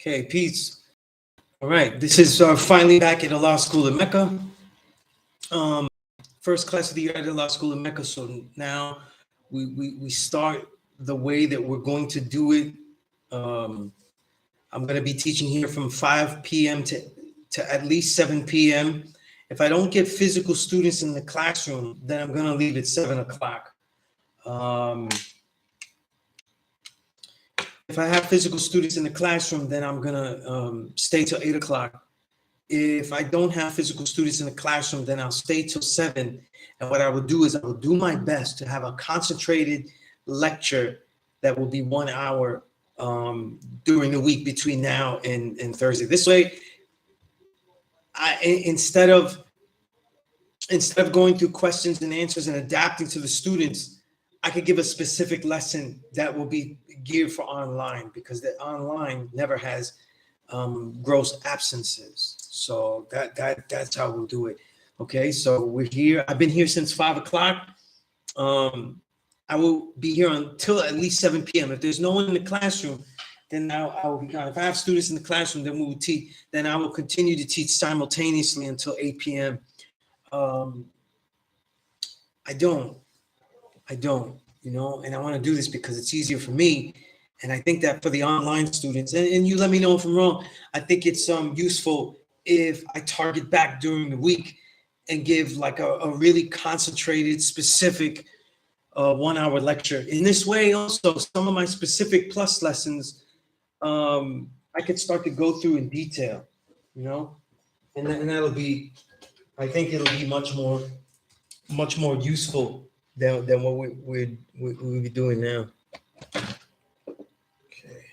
Okay, peace. All right, this is finally back at the law school in Mecca. First class of the year at the law school in Mecca. So now we start the way that we're going to do it. I'm going to be teaching here from 5 p.m. to at least 7 p.m. If I don't get physical students in the classroom, then I'm going to leave at 7 o'clock. If I have physical students in the classroom, then I'm going to stay till 8 o'clock. If I don't have physical students in the classroom, then I'll stay till 7. And what I will do is I will do my best to have a concentrated lecture that will be 1 hour during the week between now and Thursday. This way, instead of going through questions and answers and adapting to the students, I could give a specific lesson that will be geared for online, because the online never has gross absences. So that's how we'll do it. Okay, so we're here. I've been here since 5 o'clock. I will be here until at least 7 p.m. If there's no one in the classroom, then I will be gone. If I have students in the classroom, then we will teach. Then I will continue to teach simultaneously until 8 p.m. I don't, and I want to do this because it's easier for me. And I think that for the online students, and you let me know if I'm wrong, I think it's useful if I target back during the week and give like a really concentrated, specific 1 hour lecture. In this way, also, some of my specific plus lessons, I could start to go through in detail, and that'll be, I think it'll be much more useful than what we'll be doing now. Okay.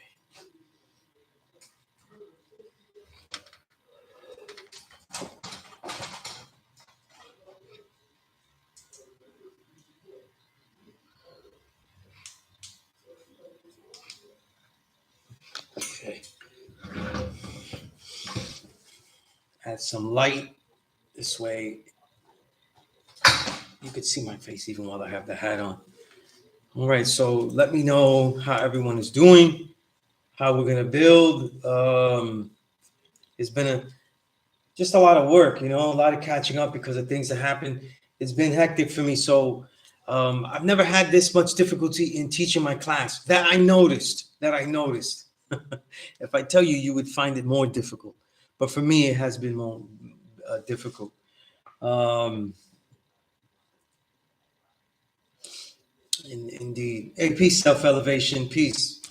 Okay. Add some light this way. You could see my face even while I have the hat on. All right, so let me know how everyone is doing, how we're gonna build. It's been just a lot of work, a lot of catching up because of things that happened. It's been hectic for me. So I've never had this much difficulty in teaching my class. That I noticed. If I tell you, you would find it more difficult. But for me, it has been more difficult. Indeed. Hey, peace, self-elevation, peace.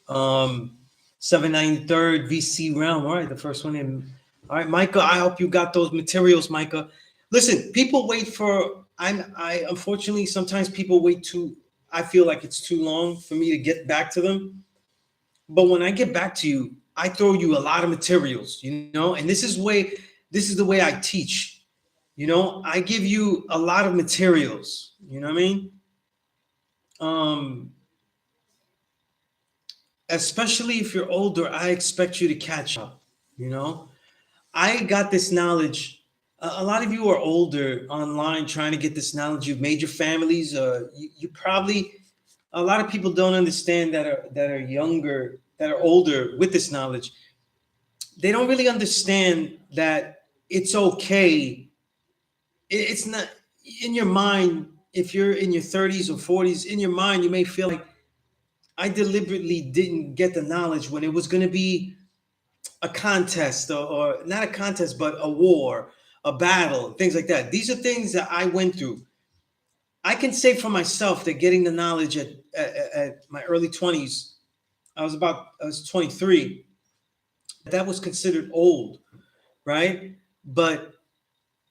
793rd VC round. All right, the first one in. All right, Micah, I hope you got those materials, Micah. Listen, people wait for, I unfortunately, sometimes people wait I feel like it's too long for me to get back to them. But when I get back to you, I throw you a lot of materials, and this is the way I teach. I give you a lot of materials, you know what I mean? Especially if you're older, I expect you to catch up, I got this knowledge. A lot of you are older online trying to get this knowledge. You've made your families. You probably, a lot of people don't understand that are younger, that are older with this knowledge. They don't really understand that it's okay. It's not in your mind. If you're in your 30s or 40s, in your mind, you may feel like I deliberately didn't get the knowledge when it was going to be a contest or not a contest, but a war, a battle, things like that. These are things that I went through. I can say for myself that getting the knowledge at my early 20s, I was 23. That was considered old, right? But,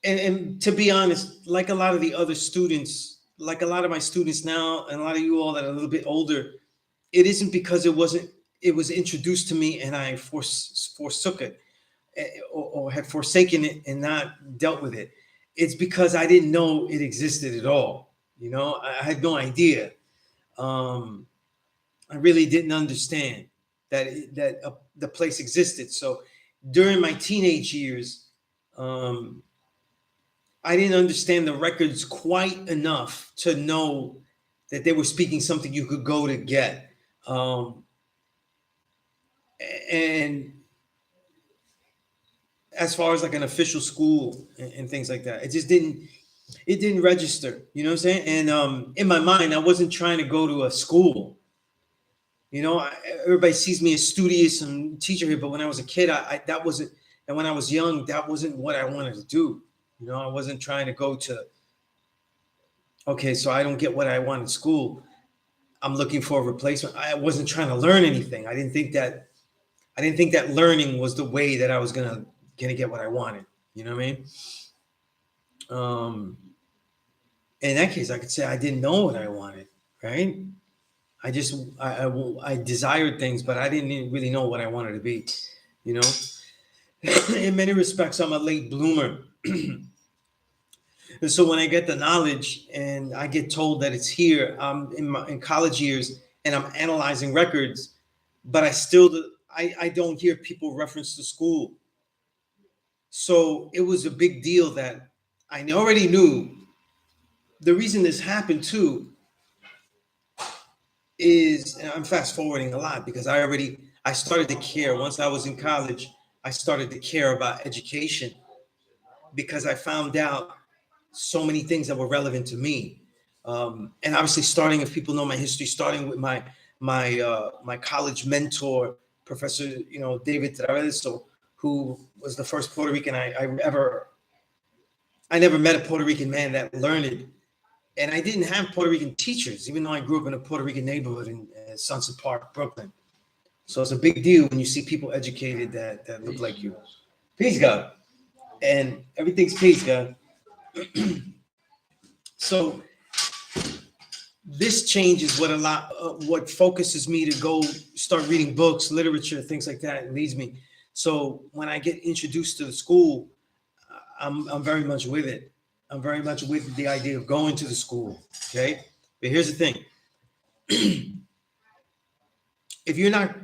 and to be honest, like a lot of the other students, like a lot of my students now, and a lot of you all that are a little bit older, it isn't because it was introduced to me and I forsook it or had forsaken it and not dealt with it. It's because I didn't know it existed at all. I had no idea. I really didn't understand that the place existed. So during my teenage years, I didn't understand the records quite enough to know that they were speaking something you could go to get. And as far as like an official school and things like that, it didn't register. You know what I'm saying? And in my mind, I wasn't trying to go to a school. You know, everybody sees me as studious and teacher here, but when I was a kid, I that wasn't, and when I was young, that wasn't what I wanted to do. You know, I wasn't trying to go to, okay, so I don't get what I want in school. I'm looking for a replacement. I wasn't trying to learn anything. I didn't think that learning was the way that I was gonna get what I wanted. You know what I mean? Um, in that case, I could say I didn't know what I wanted, right? I just I desired things, but I didn't really know what I wanted to be. You know, in many respects, I'm a late bloomer. And so when I get the knowledge and I get told that it's here, I'm in college years and I'm analyzing records, but I don't hear people reference to school. So it was a big deal that I already knew. The reason this happened too is, and I'm fast forwarding a lot because I started to care once I was in college. I started to care about education because I found out so many things that were relevant to me. And obviously, starting, if people know my history, starting with my college mentor, Professor, David Traveso, who was the first Puerto Rican I never met a Puerto Rican man that learned, and I didn't have Puerto Rican teachers, even though I grew up in a Puerto Rican neighborhood in Sunset Park, Brooklyn. So it's a big deal when you see people educated that look like you. Peace, God, and everything's peace, God. So this changes what focuses me to go start reading books, literature, things like that, and leads me. So when I get introduced to the school, I'm very much with it. I'm very much with the idea of going to the school. Okay, but here's the thing: if you're not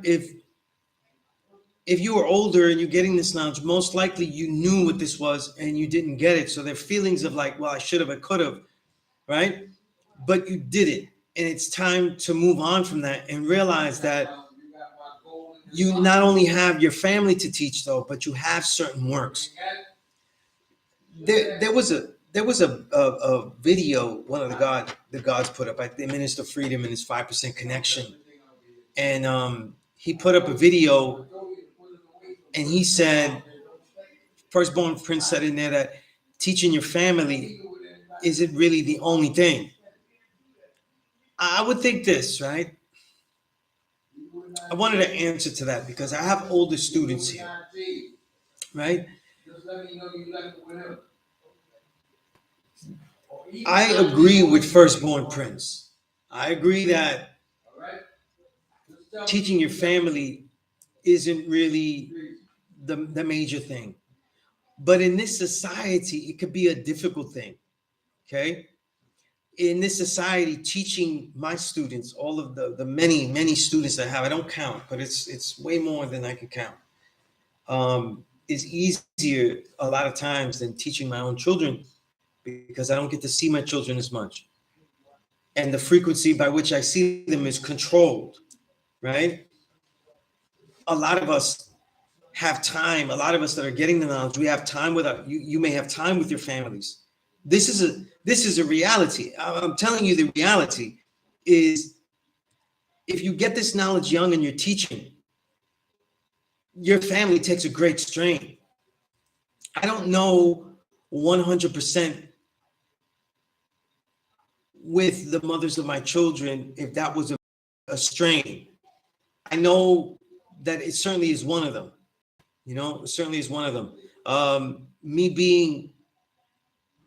if you were older and you're getting this knowledge, most likely you knew what this was and you didn't get it. So there are feelings of like, well, I should have, I could have, right? But you did it. And it's time to move on from that and realize that you not only have your family to teach though, but you have certain works. There was a video one of the gods put up. I think Minister Freedom and his 5% connection, and he put up a video, and he said, Firstborn Prince said in there that teaching your family isn't really the only thing. I would think this, right? I wanted to answer to that because I have older students here, right? I agree with Firstborn Prince. I agree that teaching your family isn't really the major thing. But in this society, it could be a difficult thing. Okay. In this society, teaching my students, all of the many students I have, I don't count, but it's way more than I can count. Is easier a lot of times than teaching my own children because I don't get to see my children as much. And the frequency by which I see them is controlled, right? A lot of us have time. A lot of us that are getting the knowledge, we have time with you. You may have time with your families. This is a reality. I'm telling you, the reality is if you get this knowledge young and you're teaching, your family takes a great strain. I don't know 100% with the mothers of my children if that was a strain. I know that it certainly is one of them. It certainly is one of them.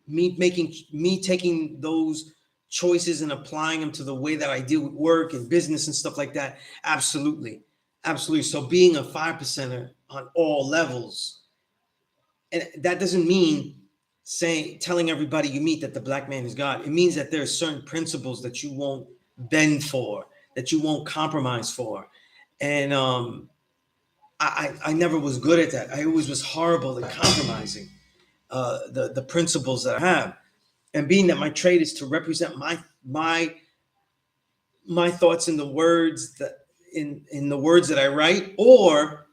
Me taking those choices and applying them to the way that I deal with work and business and stuff like that. Absolutely. Absolutely. So being a 5%er on all levels, and that doesn't mean telling everybody you meet that the black man is God. It means that there are certain principles that you won't bend for, that you won't compromise for. And I never was good at that. I always was horrible at compromising the principles that I have. And being that my trade is to represent my thoughts in the words that in the words that I write, or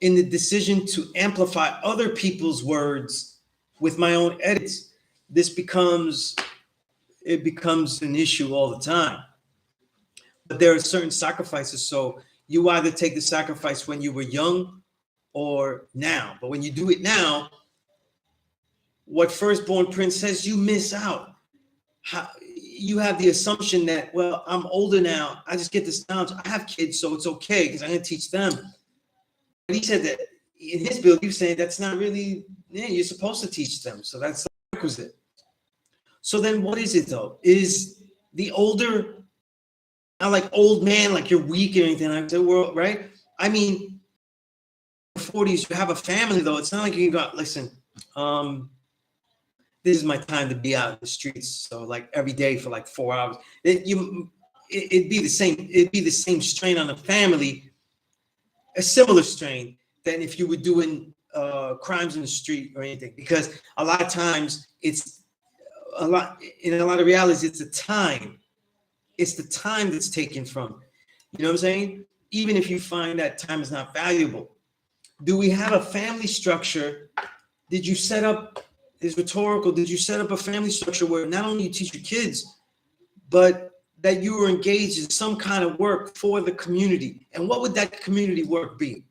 in the decision to amplify other people's words with my own edits, it becomes an issue all the time. But there are certain sacrifices. So you either take the sacrifice when you were young or now. But when you do it now, what Firstborn Prince says, you miss out. You have the assumption that, well, I'm older now. I just get this knowledge. I have kids, so it's okay because I'm going to teach them. But he said that in his bill, he was saying that's not really, yeah, you're supposed to teach them. So that's the requisite. So then what is it though? Is the older, not like old man, like you're weak or anything like that, world, right? I mean, 40s, you have a family though. It's not like you got, listen, this is my time to be out in the streets. So like every day for like 4 hours, it'd be the same. It'd be the same strain on the family, a similar strain than if you were doing crimes in the street or anything. Because a lot of times it's in a lot of realities, it's the time. It's the time that's taken from. You know what I'm saying? Even if you find that time is not valuable. Do we have a family structure? Did you set up, is rhetorical, did you set up a family structure where not only you teach your kids, but that you were engaged in some kind of work for the community? And what would that community work be?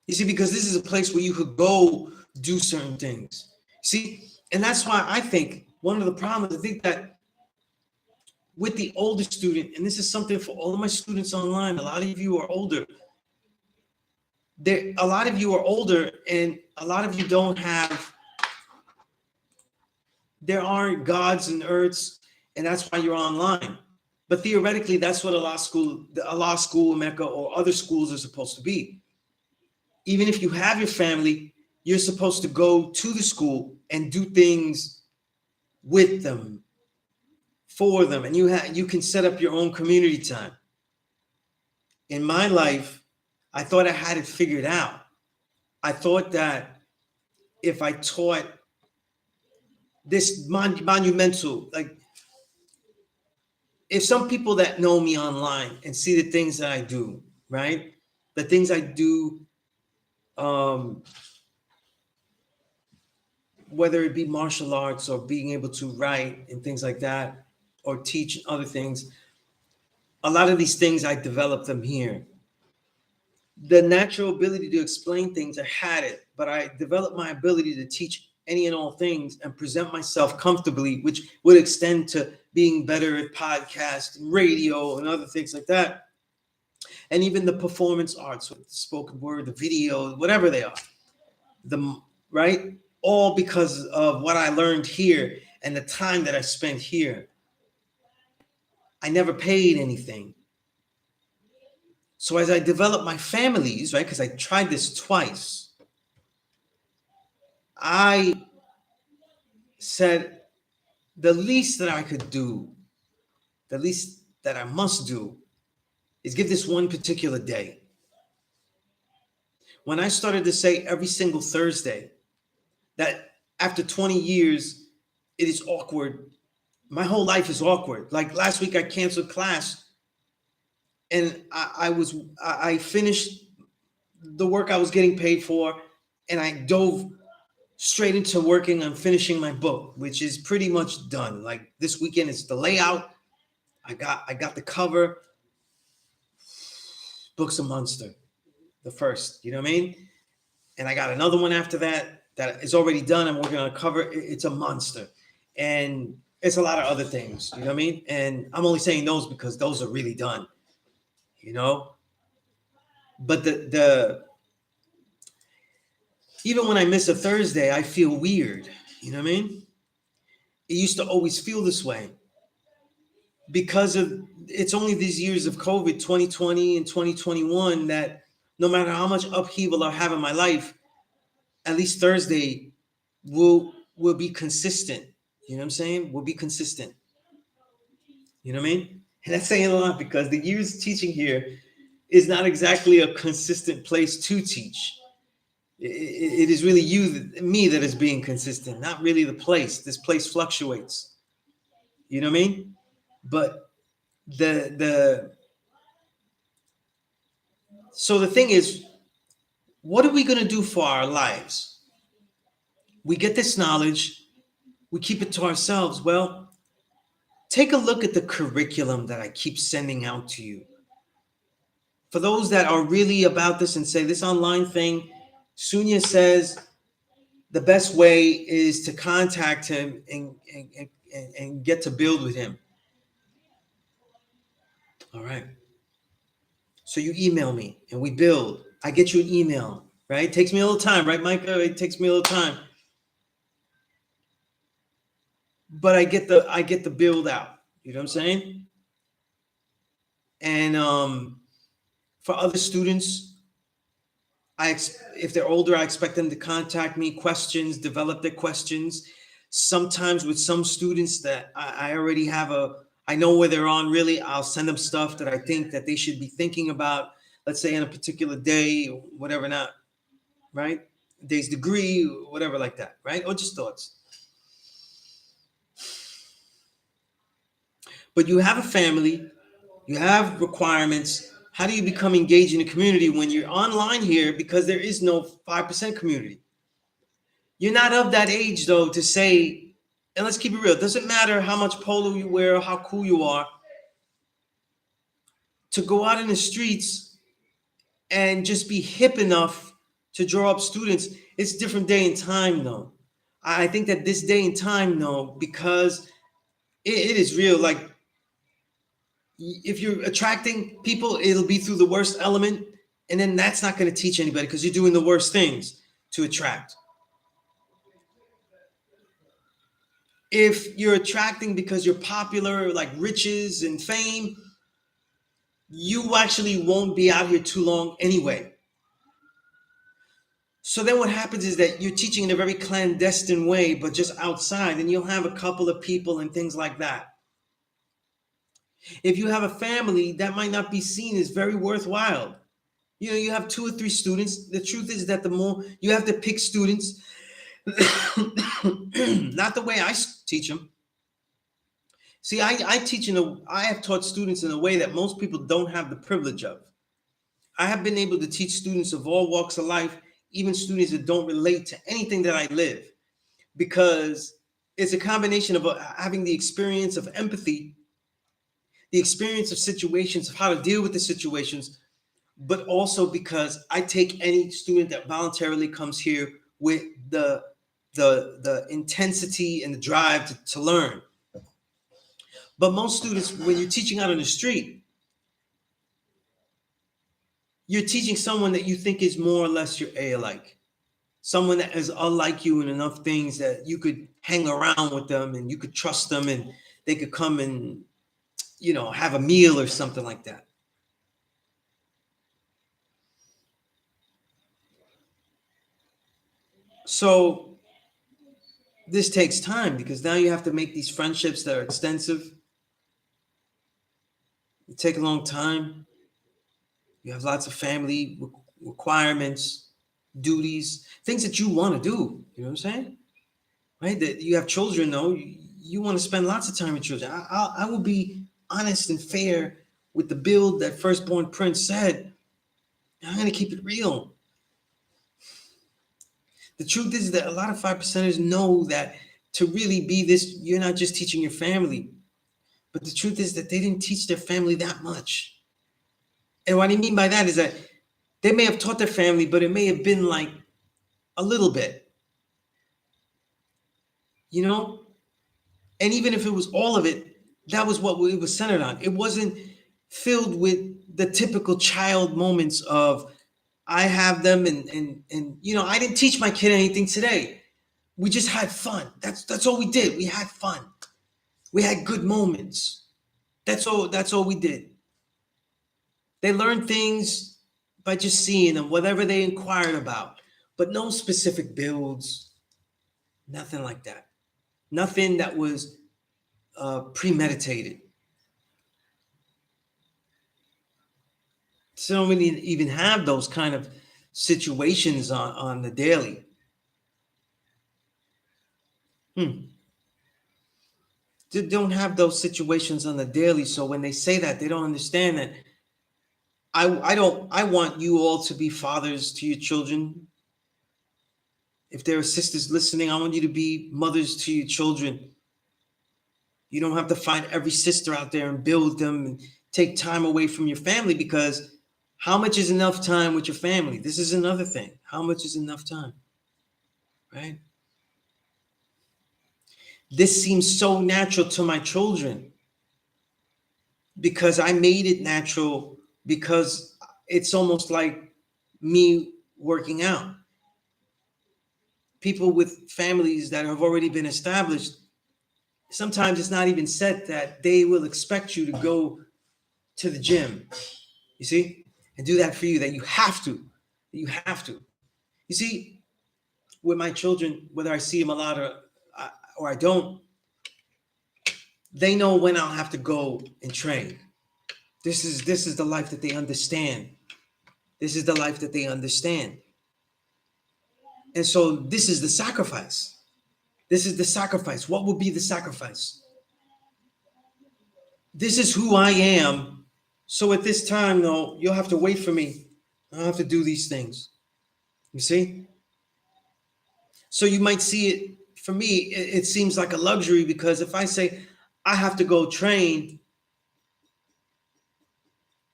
You see, because this is a place where you could go do certain things. See, and that's why I think one of the problems, I think that with the older student, and this is something for all of my students online, a lot of you are older. A lot of you are older, and a lot of you don't have, there aren't gods and earths, and that's why you're online. But theoretically, that's what a law school, Mecca, or other schools are supposed to be. Even if you have your family, you're supposed to go to the school and do things with them, for them, and you can set up your own community time. In my life, I thought I had it figured out. I thought that if I taught this monumental, like if some people that know me online and see the things that I do, right? The things I do, whether it be martial arts or being able to write and things like that, or teach other things, a lot of these things, I developed them here. The natural ability to explain things, I had it, but I developed my ability to teach any and all things and present myself comfortably, which would extend to being better at podcast, radio, and other things like that. And even the performance arts, with the spoken word, the video, whatever they are, right? All because of what I learned here and the time that I spent here. I never paid anything. So as I developed my families, right, because I tried this twice, I said the least that I could do, the least that I must do, is give this one particular day. When I started to say every single Thursday, that after 20 years, it is awkward. My whole life is awkward. Like last week, I canceled class, and I finished the work I was getting paid for, and I dove straight into working on finishing my book, which is pretty much done. Like this weekend is the layout. I got the cover. Book's a monster. The first, you know what I mean? And I got another one after that is already done. I'm working on a cover. It's a monster. And it's a lot of other things, you know what I mean? And I'm only saying those because those are really done, you know? But even when I miss a Thursday, I feel weird, you know what I mean? It used to always feel this way because of, it's only these years of COVID, 2020 and 2021, that no matter how much upheaval I have in my life, at least Thursday will be consistent. You know what I'm saying? Will be consistent. You know what I mean? And that's saying a lot because the years teaching here is not exactly a consistent place to teach. It is really me that is being consistent, not really the place. This place fluctuates. You know what I mean? But so the thing is, What are we going to do for our lives? We get this knowledge, we keep it to ourselves. Well, take a look at the curriculum that I keep sending out to you. For those that are really about this and say this online thing, Sunya says the best way is to contact him and get to build with him. All right. So you email me and we build. I get you an email, right? It takes me a little time, right, Micah? It takes me a little time. But I get the build out. You know what I'm saying? And for other students, if they're older, I expect them to contact me, questions, develop their questions. Sometimes with some students that I already I know where they're on really, I'll send them stuff that I think that they should be thinking about, let's say in a particular day, or whatever, not, right? Day's degree, whatever like that, right? Or just thoughts. But you have a family, you have requirements. How do you become engaged in the community when you're online here because there is no 5% community? You're not of that age though to say, and let's keep it real, it doesn't matter how much polo you wear or how cool you are, to go out in the streets and just be hip enough to draw up students. It's a different day and time though. I think that this day and time though, because it is real, like if you're attracting people, it'll be through the worst element, and then that's not going to teach anybody because you're doing the worst things to attract. If you're attracting because you're popular, like riches and fame, you actually won't be out here too long anyway. So then what happens is that you're teaching in a very clandestine way, but just outside, and you'll have a couple of people and things like that. If you have a family, that might not be seen as very worthwhile. You have 2 or 3 students. The truth is that the more you have to pick students, not the way I teach them. See, I have taught students in a way that most people don't have the privilege of. I have been able to teach students of all walks of life, even students that don't relate to anything that I live, because it's a combination of having the experience of empathy, the experience of situations, of how to deal with the situations, but also because I take any student that voluntarily comes here with the intensity and the drive to learn. But most students, when you're teaching out on the street, you're teaching someone that you think is more or less your alike, someone that is unlike you in enough things that you could hang around with them and you could trust them and they could come and have a meal or something like that. So this takes time because now you have to make these friendships that are extensive. It take a long time. You have lots of family requirements, duties, things that you want to do. You know what I'm saying? Right? That you have children, though. You want to spend lots of time with children. I will be honest and fair with the build that Firstborn Prince said. I'm going to keep it real. The truth is that a lot of 5%ers know that to really be this, you're not just teaching your family, but the truth is that they didn't teach their family that much. And what I mean by that is that they may have taught their family, but it may have been like a little bit, you know? And even if it was all of it, that was what it was centered on. It wasn't filled with the typical child moments of I have them and I didn't teach my kid anything today. We just had fun. That's all we did. We had fun. We had good moments. That's all we did. They learned things by just seeing them, whatever they inquired about, but no specific builds, nothing like that. Nothing that was premeditated. So don't really even have those kind of situations on the daily. They don't have those situations on the daily. So when they say that, they don't understand that I want you all to be fathers to your children. If there are sisters listening, I want you to be mothers to your children. You don't have to find every sister out there and build them and take time away from your family, because how much is enough time with your family? This is another thing. How much is enough time? Right? This seems so natural to my children because I made it natural, because it's almost like me working out. People with families that have already been established, sometimes it's not even said that they will expect you to go to the gym, you see, and do that for you, that you have to. You have to. You see, with my children, whether I see them a lot or I don't, they know when I'll have to go and train. This is the life that they understand. This is the life that they understand. And so this is the sacrifice. This is the sacrifice. What would be the sacrifice? This is who I am. So at this time, though, you'll have to wait for me. I'll have to do these things. You see? So you might see it, for me, it seems like a luxury, because if I say I have to go train,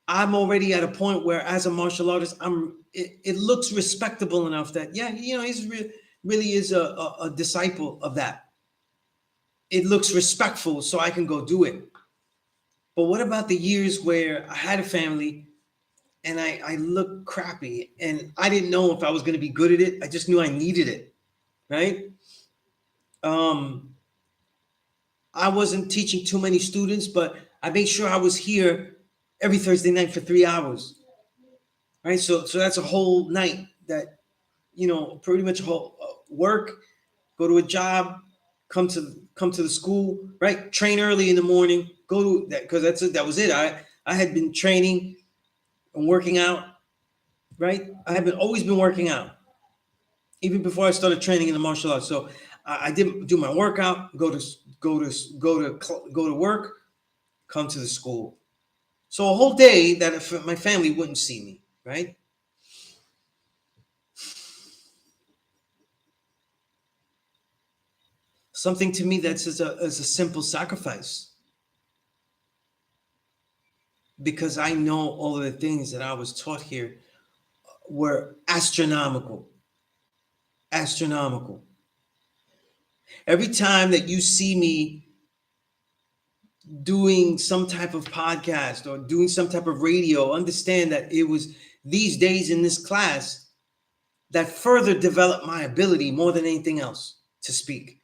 I'm already at a point where, as a martial artist, it looks respectable enough that, yeah, he's really is a disciple of that. It looks respectful, so I can go do it. But what about the years where I had a family and I looked crappy and I didn't know if I was going to be good at it? I just knew I needed it, right? Um, I wasn't teaching too many students, but I made sure I was here every Thursday night for 3 hours, right? So that's a whole night that, pretty much whole work, go to a job, come to the school, right? Train early in the morning, go to that, because that was it. I had been training and working out, right? I had been always been working out even before I started training in the martial arts. So I did do my workout, go to work, come to the school. So a whole day that if my family wouldn't see me, right? Something to me that's as a simple sacrifice, because I know all of the things that I was taught here were astronomical. Astronomical. Every time that you see me doing some type of podcast or doing some type of radio, understand that it was these days in this class that further developed my ability more than anything else to speak.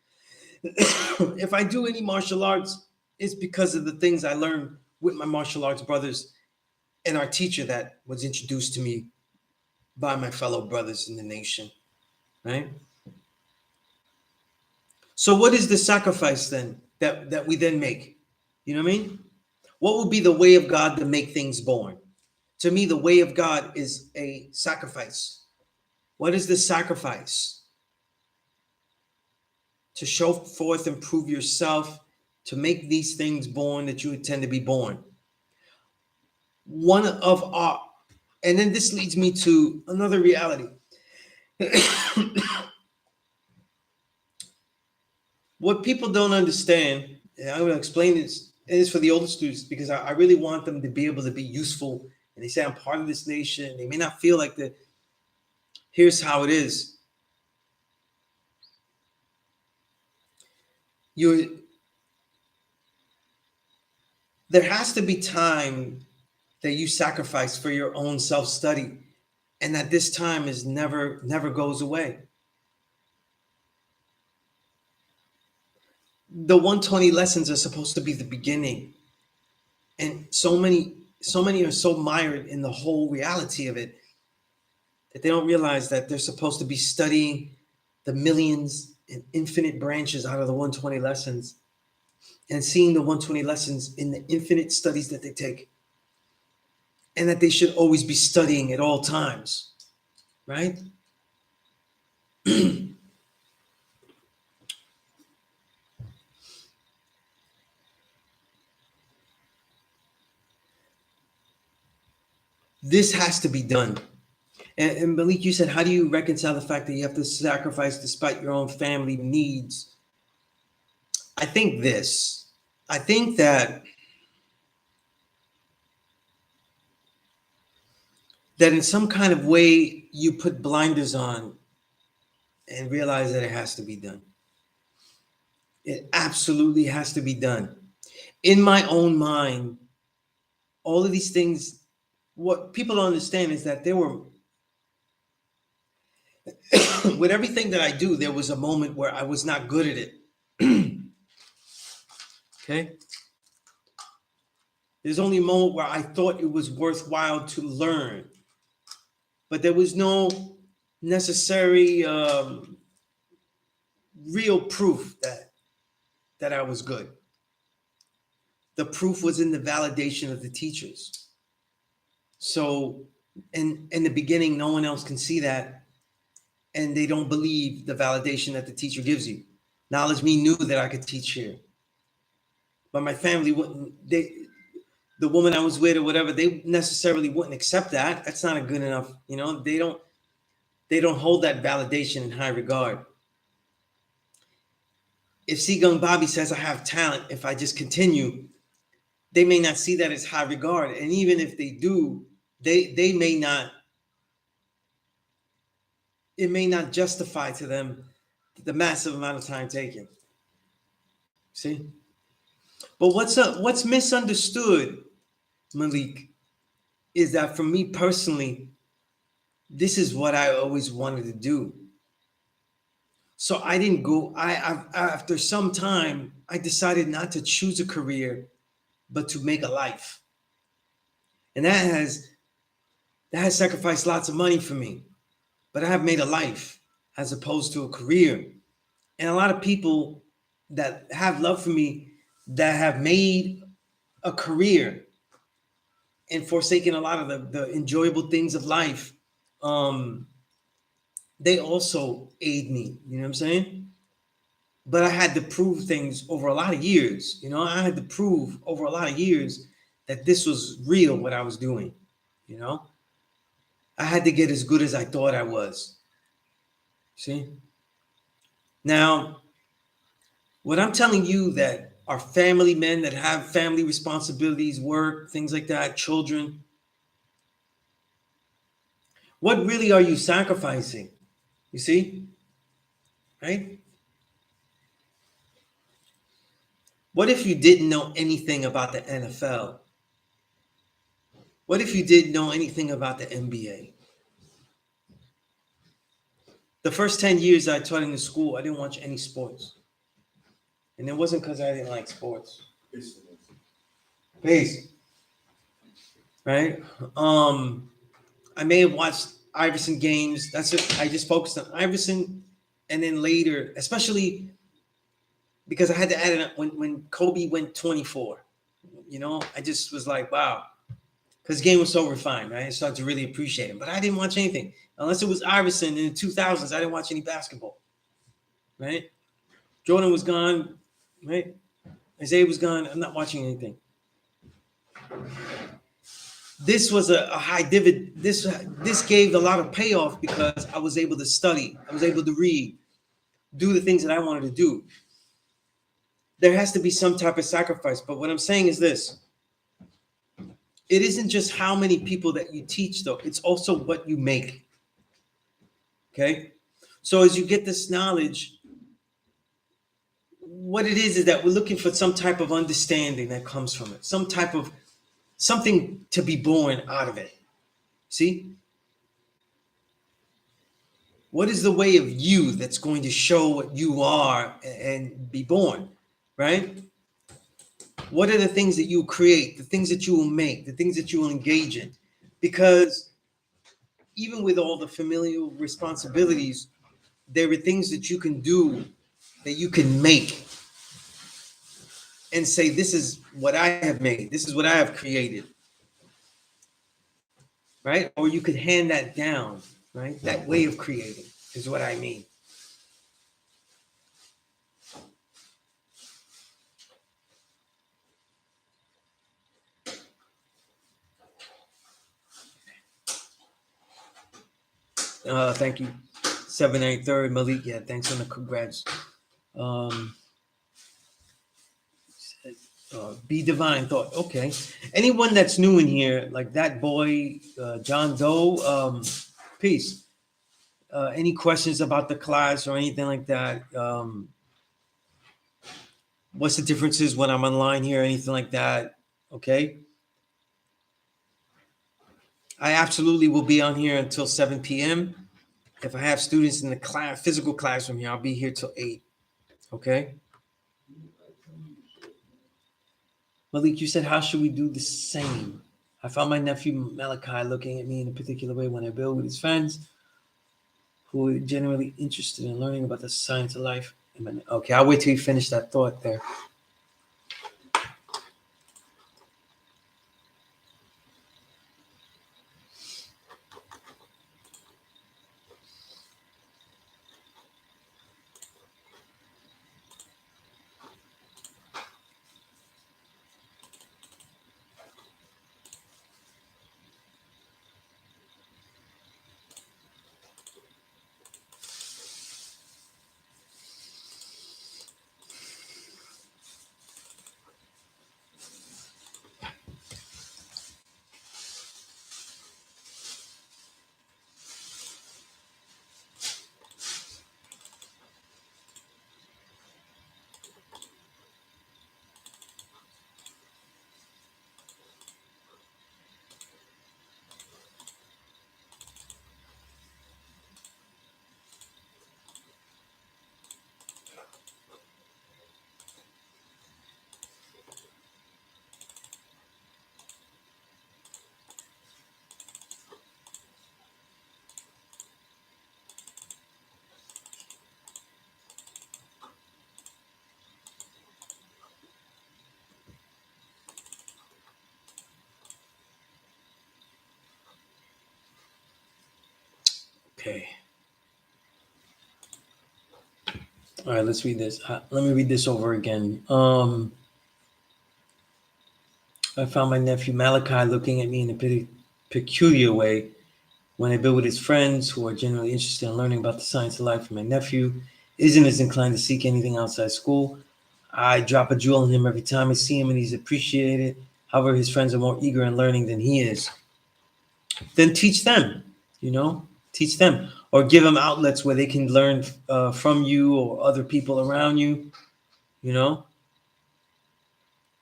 If I do any martial arts, it's because of the things I learned with my martial arts brothers and our teacher that was introduced to me by my fellow brothers in the nation, right? So what is the sacrifice then that we then make? You know what I mean? What would be the way of God to make things born? To me, the way of God is a sacrifice. What is the sacrifice? To show forth and prove yourself, to make these things born that you intend to be born. One of our, and then this leads me to another reality. What people don't understand, and I'm going to explain this, is for the older students, because I really want them to be able to be useful. And they say, I'm part of this nation. They may not feel like that. Here's how it is. There has to be time that you sacrifice for your own self-study, and that this time is never goes away. The 120 lessons are supposed to be the beginning, and so many are so mired in the whole reality of it that they don't realize that they're supposed to be studying the millions and infinite branches out of the 120 lessons, and seeing the 120 lessons in the infinite studies that they take, and that they should always be studying at all times, right? This has to be done. And Malik, you said, how do you reconcile the fact that you have to sacrifice despite your own family needs? I think this. I think that in some kind of way you put blinders on and realize that it has to be done. It absolutely has to be done. In my own mind, all of these things, what people don't understand is that there were, with everything that I do, there was a moment where I was not good at it. Okay? There's only a moment where I thought it was worthwhile to learn, but there was no necessary real proof that I was good. The proof was in the validation of the teachers. So in the beginning, no one else can see that, and they don't believe the validation that the teacher gives you. Knowledge me knew that I could teach here, but my family wouldn't. The woman I was with or whatever, they necessarily wouldn't accept that. That's not a good enough. They don't hold that validation in high regard. If Seagung Bobby says I have talent, if I just continue, they may not see that as high regard, and even if they do, they may not. It may not justify to them the massive amount of time taken. See, but what's misunderstood, Malik, is that for me personally, this is what I always wanted to do. So I didn't go. After some time, I decided not to choose a career, but to make a life, and that has sacrificed lots of money for me. But I have made a life as opposed to a career, and a lot of people that have love for me that have made a career and forsaken a lot of the enjoyable things of life, they also aid me. You know what I'm saying? But I had to prove things over a lot of years. I had to prove over a lot of years that this was real, what I was doing. I had to get as good as I thought I was. See? Now, what I'm telling you that are family men that have family responsibilities, work, things like that, children, what really are you sacrificing? You see? Right? What if you didn't know anything about the NFL? What if you didn't know anything about the NBA? The first 10 years I taught in the school, I didn't watch any sports. And it wasn't because I didn't like sports. Peace. Right? I may have watched Iverson games. That's it. I just focused on Iverson. And then later, especially because I had to add it up when Kobe went 24. I just was like, wow. Because the game was so refined, right? I started to really appreciate him. But I didn't watch anything. Unless it was Iverson in the 2000s, I didn't watch any basketball. Right? Jordan was gone. Right? Isaiah was gone. I'm not watching anything. This was a high dividend. This gave a lot of payoff because I was able to study. I was able to read, do the things that I wanted to do. There has to be some type of sacrifice. But what I'm saying is this. It isn't just how many people that you teach, though. It's also what you make. Okay? So as you get this knowledge, what it is that we're looking for some type of understanding that comes from it. Something to be born out of it. See? What is the way of you that's going to show what you are and be born, right? What are the things that you create, the things that you will make, the things that you will engage in? Because even with all the familial responsibilities, there are things that you can do, that you can make and say, this is what I have made, this is what I have created, right? Or you could hand that down, right? That way of creating is what I mean. Thank you. 793rd Malik. Yeah, thanks on the congrats. Um, be divine thought. Okay. Anyone that's new in here, like that boy, John Doe, peace. Any questions about the class or anything like that? What's the differences when I'm online here, anything like that? Okay. I absolutely will be on here until 7 p.m. If I have students in the class, physical classroom here, I'll be here till 8. Okay. Malik, you said, how should we do the same? I found my nephew Malachi looking at me in a particular way when I build with his friends who are generally interested in learning about the science of life. Okay, I'll wait till you finish that thought there. Okay. All right, let's read this. Let me read this over again. I found my nephew Malachi looking at me in a peculiar way when I build with his friends who are generally interested in learning about the science of life. My nephew isn't as inclined to seek anything outside school. I drop a jewel on him every time I see him, and he's appreciated. However, his friends are more eager in learning than he is. Then teach them, teach them, or give them outlets where they can learn from you or other people around you.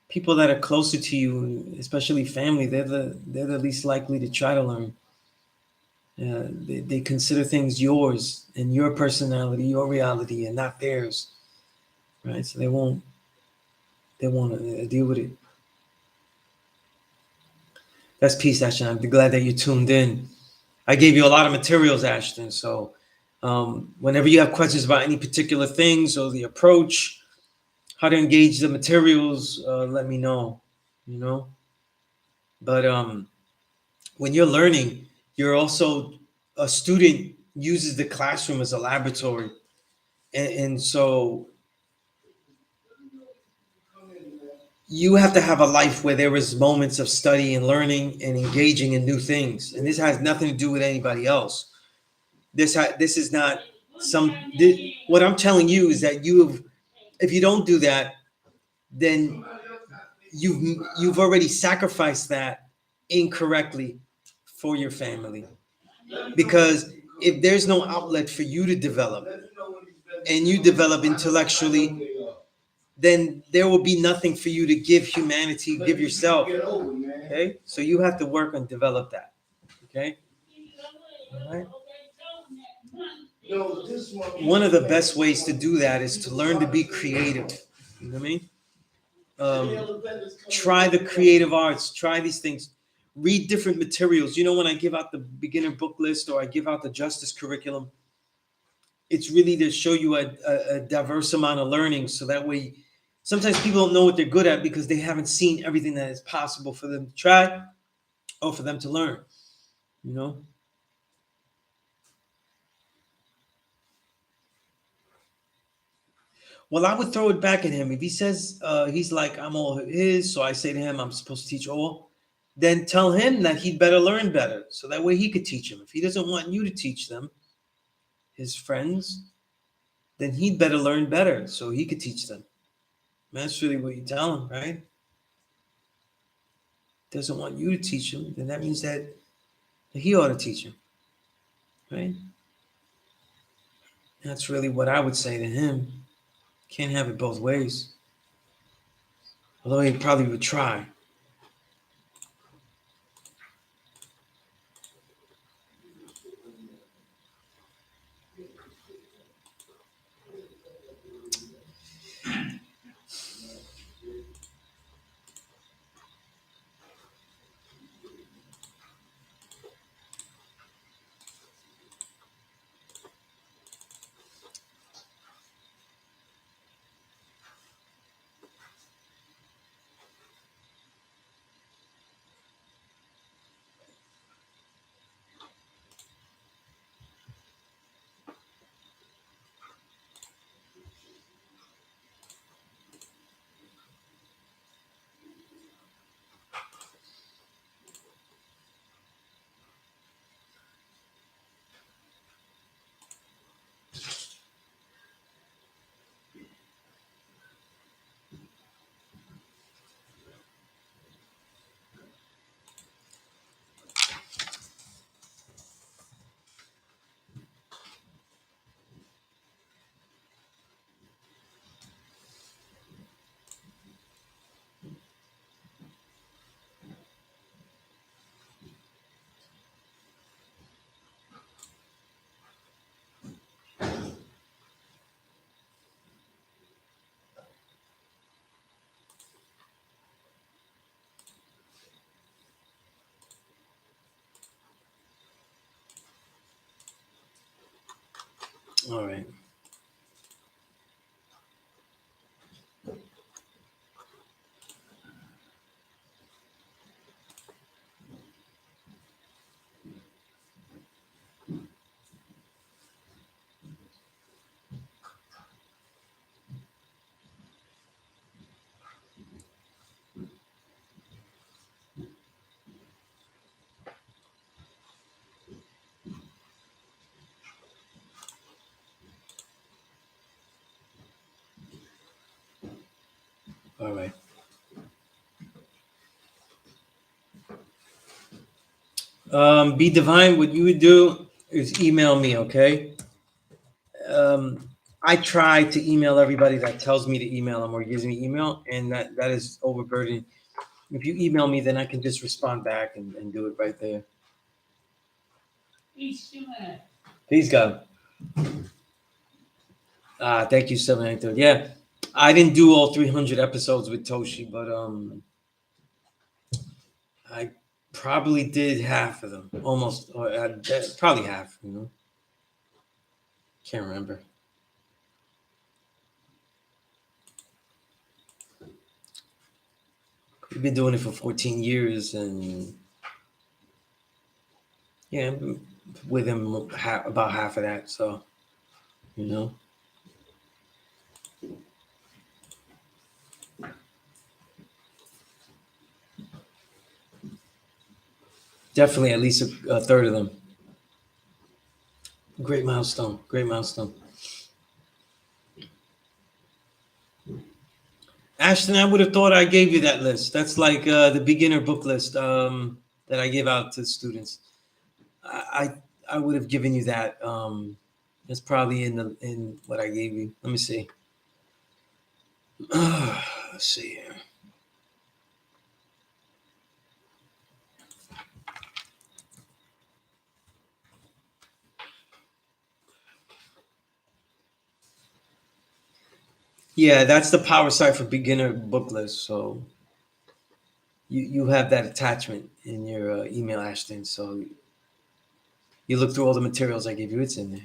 People that are closer to you, especially family, they're the least likely to try to learn. They consider things yours and your personality, your reality, and not theirs, right? So they won't deal with it. That's peace, Ashton. I'm glad that you tuned in. I gave you a lot of materials, Ashton. So whenever you have questions about any particular things or the approach, how to engage the materials, let me know. But when you're learning, you're also a student uses the classroom as a laboratory, and so you have to have a life where there is moments of study and learning and engaging in new things. And this has nothing to do with anybody else. This is not what I'm telling you is that if you don't do that, then you've already sacrificed that incorrectly for your family. Because if there's no outlet for you to develop and you develop intellectually, then there will be nothing for you to give humanity, give yourself. Okay? So you have to work and develop that. Okay? All right. One of the best ways to do that is to learn to be creative. You know what I mean? Try the creative arts, try these things, read different materials. When I give out the beginner book list or I give out the justice curriculum, it's really to show you a diverse amount of learning. So that way, sometimes people don't know what they're good at because they haven't seen everything that is possible for them to try or for them to learn. Well, I would throw it back at him. If he says he's like, I'm all his, so I say to him, I'm supposed to teach all, then tell him that he'd better learn better. So that way he could teach them. If he doesn't want you to teach them, his friends, then he'd better learn better so he could teach them. That's really what you tell him, right? Doesn't want you to teach him, then that means that he ought to teach him, right? That's really what I would say to him. Can't have it both ways. Although he probably would try. All right. All right. Be divine. What you would do is email me, okay? I try to email everybody that tells me to email them or gives me email, and that is overburdening. If you email me, then I can just respond back and do it right there. Please, God. Thank you, 793. Yeah, I didn't do all 300 episodes with Toshi, but I probably did half of them, almost, or probably half. Can't remember. We've been doing it for 14 years, and yeah, with him about half of that. So, you know, definitely at least a third of them. Great milestone. Great milestone. Ashton, I would have thought I gave you that list. That's like the beginner book list that I give out to students. I would have given you that. It's probably in what I gave you. Let me see. Let's see here. Yeah, that's the power site for beginner book list. So you have that attachment in your email, Ashton. So you look through all the materials I gave you. It's in there.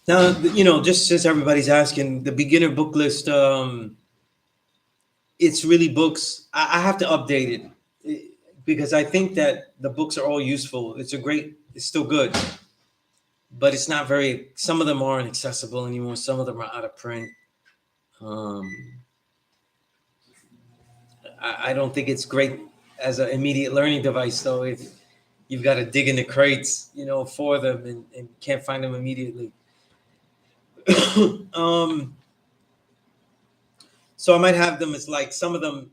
Now, just since everybody's asking, the beginner book list, it's really books. I have to update it because I think that the books are all useful. It's still good, but it's not very, some of them aren't accessible anymore. Some of them are out of print. Um, I don't think it's great as an immediate learning device, though, if you've got to dig in the crates, for them and can't find them immediately. So I might have them as like some of them.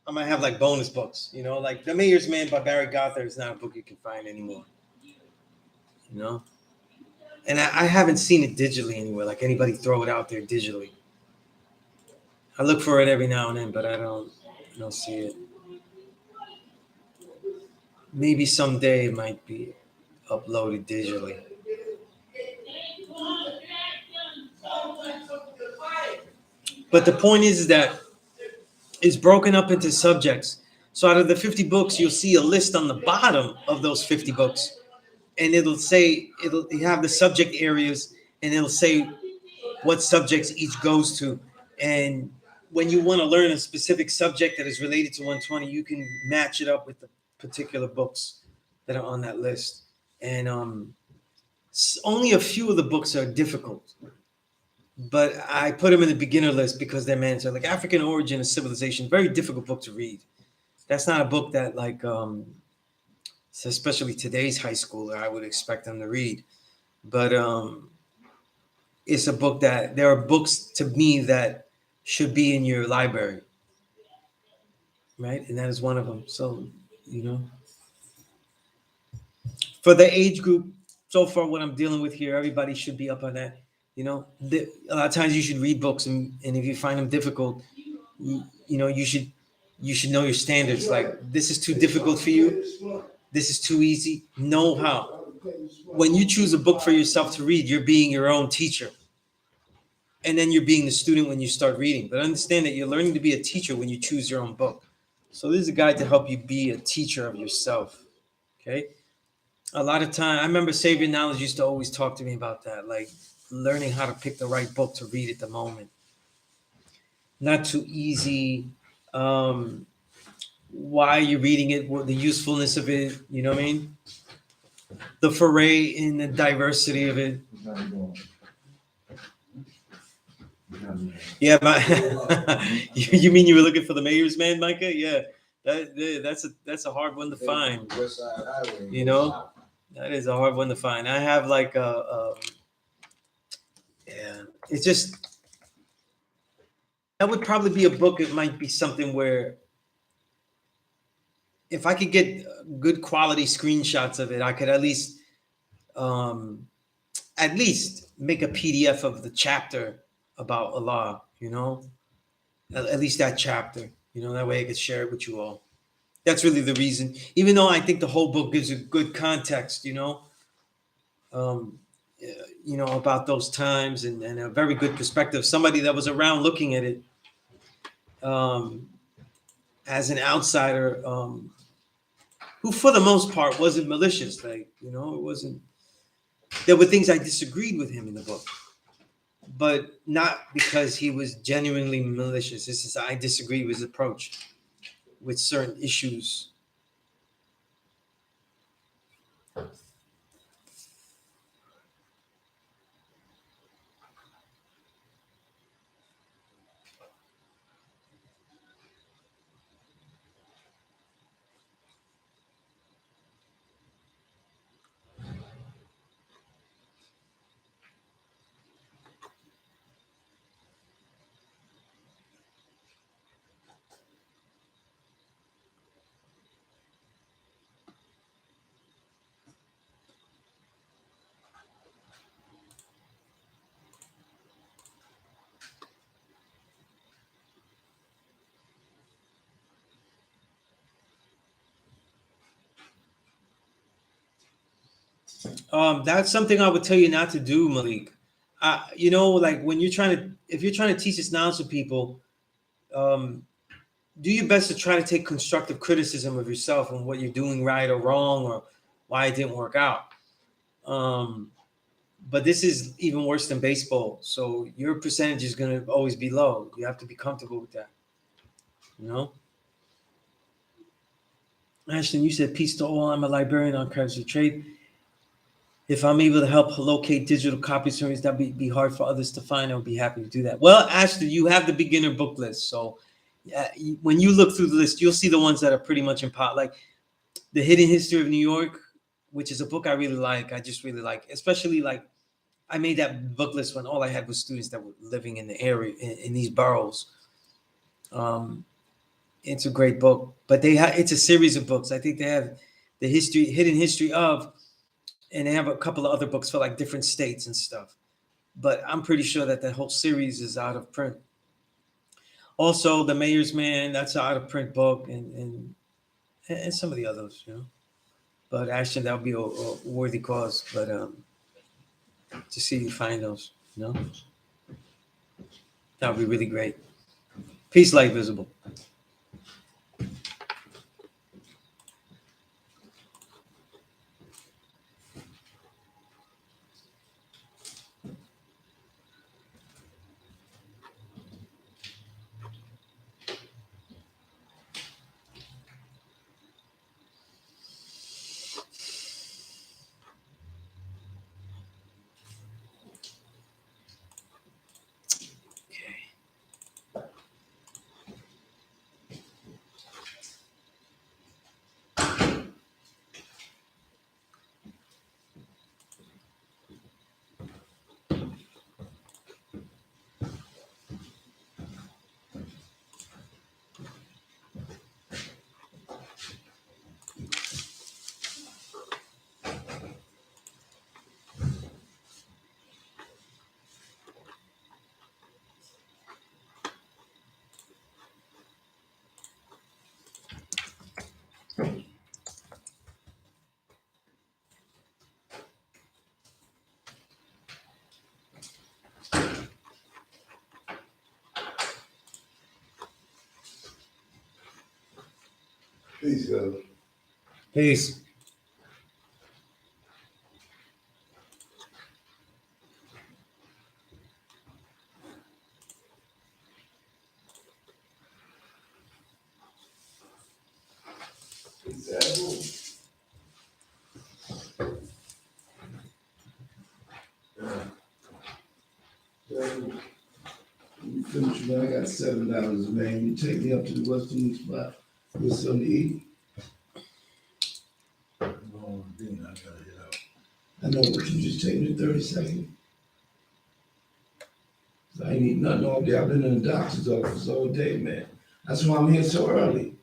I might have like bonus books, like The Mayor's Man by Barry Gothard is not a book you can find anymore, you know. And I haven't seen it digitally anywhere. Like anybody throw it out there digitally. I look for it every now and then, but I don't see it. Maybe someday it might be uploaded digitally. But the point is that it's broken up into subjects. So out of the 50 books, you'll see a list on the bottom of those 50 books. And it'll have the subject areas and it'll say what subjects each goes to. And when you want to learn a specific subject that is related to 120, you can match it up with the particular books that are on that list. And only a few of the books are difficult, but I put them in the beginner list because they're mandatory. Like African Origin of Civilization, very difficult book to read. That's not a book that especially today's high schooler, I would expect them to read. But it's a book that there are books to me that should be in your library, right? And that is one of them. So, for the age group, so far what I'm dealing with here, everybody should be up on that. A lot of times you should read books, and if you find them difficult, you should know your standards. Like this is too difficult for you. This is too easy. Know how. When you choose a book for yourself to read, you're being your own teacher. And then you're being the student when you start reading. But understand that you're learning to be a teacher when you choose your own book. So this is a guide to help you be a teacher of yourself. Okay. A lot of time, I remember Savior Knowledge used to always talk to me about that, like learning how to pick the right book to read at the moment. Not too easy. Why you're reading it, the usefulness of it, you know what I mean? The foray in the diversity of it. Yeah, you mean you were looking for The Mayor's Man, Micah? Yeah, that's a hard one to find. That is a hard one to find. I have like yeah, it's just that would probably be a book. It might be something where if I could get good quality screenshots of it, I could at least make a PDF of the chapter about Allah, at least that chapter, that way I could share it with you all. That's really the reason, even though I think the whole book gives a good context, about those times and a very good perspective. Somebody that was around looking at it as an outsider, who for the most part wasn't malicious. Like, it wasn't, there were things I disagreed with him in the book, but not because he was genuinely malicious. It's just I disagree with his approach with certain issues. That's something I would tell you not to do, Malik. Like when if you're trying to teach this knowledge to people, do your best to try to take constructive criticism of yourself and what you're doing right or wrong or why it didn't work out. But this is even worse than baseball. So your percentage is going to always be low. You have to be comfortable with that. You know? Ashton, you said peace to all. I'm a librarian on Archives of Trade. If I'm able to help locate digital copies that be hard for others to find, I would be happy to do that. Well, Ashton, you have the beginner book list. So when you look through the list, you'll see the ones that are pretty much in pot. Like The Hidden History of New York, which is a book I really like. I just really like, especially like I made that book list when all I had was students that were living in the area in these boroughs. It's a great book, but it's a series of books. I think they have the hidden history of, and they have a couple of other books for like different states and stuff. But I'm pretty sure that the whole series is out of print. Also, The Mayor's Man, that's an out of print book, and some of the others, you know. But actually, that would be a worthy cause. But to see you find those, you know, that would be really great. Peace, Light, Visible. Peace, guys. Peace. Exactly. You finish, man. I got $7, man. You take me up to the Western spot with something to eat. Oh, then I gotta get out. I know, but you just take me 30 seconds. I ain't eating nothing all day. I've been in the doctor's office all day, man. That's why I'm here so early.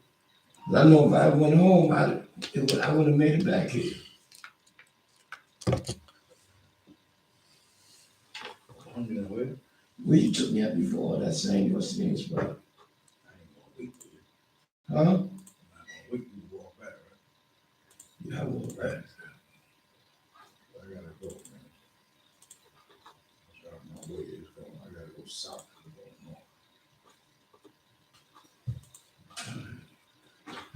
I know if I went home, I would have made it back here. Where you took me at before, that same Western spot. I ain't gonna wait for you. Huh? I'm not gonna wait for you to walk back, right? Yeah, I walk back. I gotta go, man. That's how my way is going. I gotta go south to go north.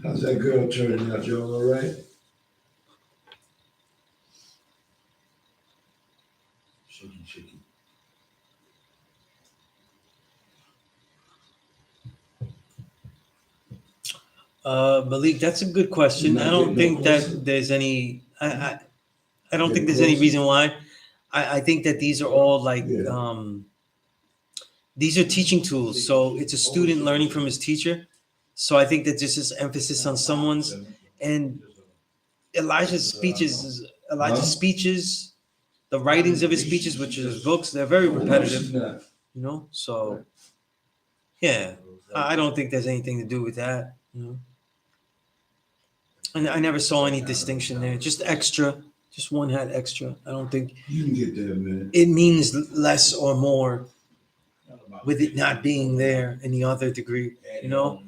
How's that girl turning out? You all right? Shaky, shaky. Malik, that's a good question. I don't think that there's any. I don't think there's any reason why. I think that these are all like these are teaching tools. So it's a student learning from his teacher. So I think that this is emphasis on someone's, and Elijah's speeches, the writings of his speeches, which is his books, they're very repetitive. You know, so yeah, I don't think there's anything to do with that. You know. And I never saw any distinction there. Just extra. Just one had extra. I don't think you can get there, man. It means less or more with it not being there in the other degree. You know?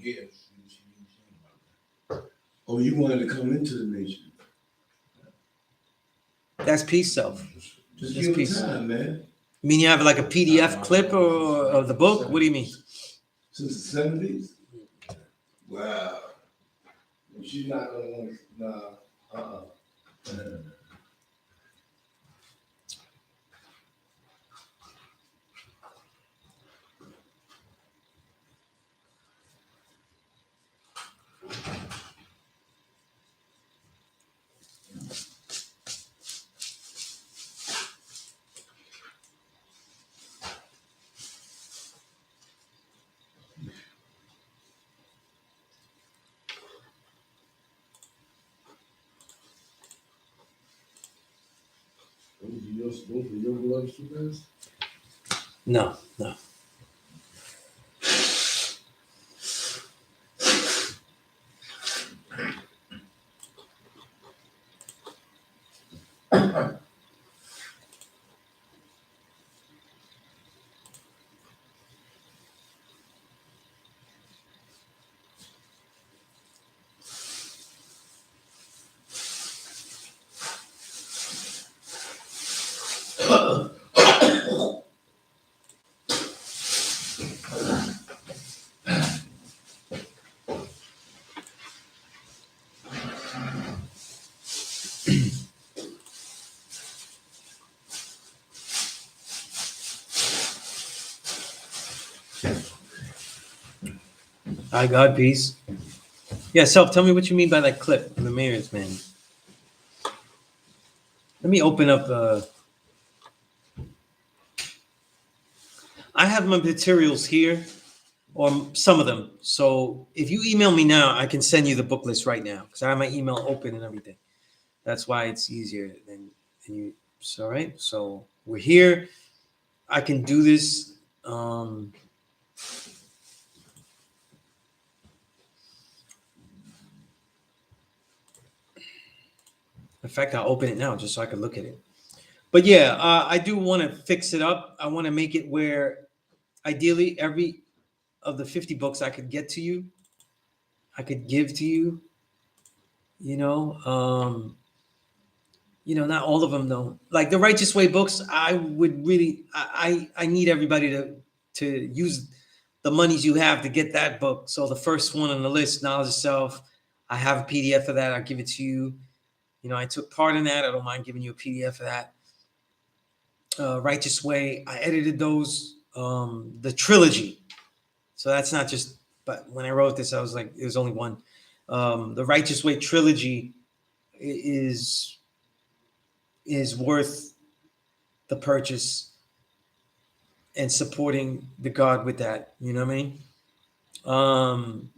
Oh, you wanted to come into the nation. That's peace self. Just give it time, man. You mean you have like a PDF clip or of the book? What do you mean? Since the 70s? Wow. She's not gonna want to, nah, both of your gloves too fast? No, no. I God peace. Yeah, Self, tell me what you mean by that clip in the mirrors, man. Let me open up. I have my materials here, or some of them. So if you email me now, I can send you the book list right now because I have my email open and everything. That's why it's easier than you. So, all right. So we're here. I can do this. In fact, I'll open it now just so I can look at it. But yeah, I do want to fix it up. I want to make it where ideally every of the 50 books I could get to you, I could give to you, you know. Not all of them though. Like the Righteous Way books, I would really I need everybody to use the monies you have to get that book. So the first one on the list, Knowledge of Self, I have a PDF of that. I'll give it to you. I took part in that. I don't mind giving you a PDF of that. Righteous Way, I edited those. The trilogy. So that's not just, but when I wrote this, I was like, there's only one. The Righteous Way trilogy is worth the purchase and supporting the God with that. You know what I mean?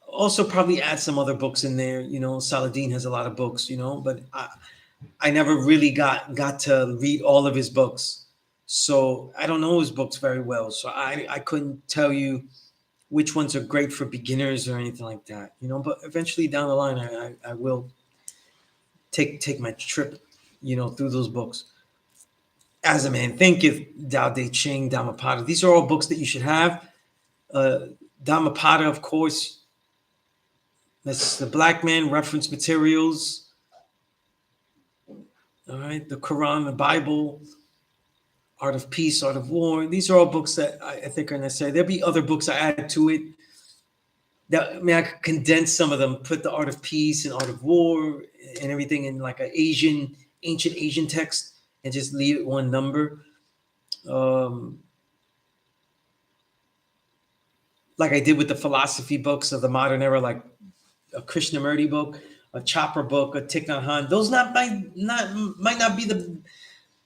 Also probably add some other books in there. Saladin has a lot of books, but I never really got to read all of his books. So I don't know his books very well. So I couldn't tell you which ones are great for beginners or anything like that, but eventually down the line, I will take my trip, through those books. As a Man Thinketh, Tao Te Ching, Dhammapada. These are all books that you should have. Dhammapada, of course. That's the Black Man reference materials. All right, the Quran, the Bible, Art of Peace, Art of War. These are all books that I think are necessary. There'll be other books I add to it. I could condense some of them, put the Art of Peace and Art of War and everything in like an ancient Asian text and just leave it one number. Like I did with the philosophy books of the modern era, like a Krishnamurti book, a Chopra book, a Thich Nhat Hanh. Those might not be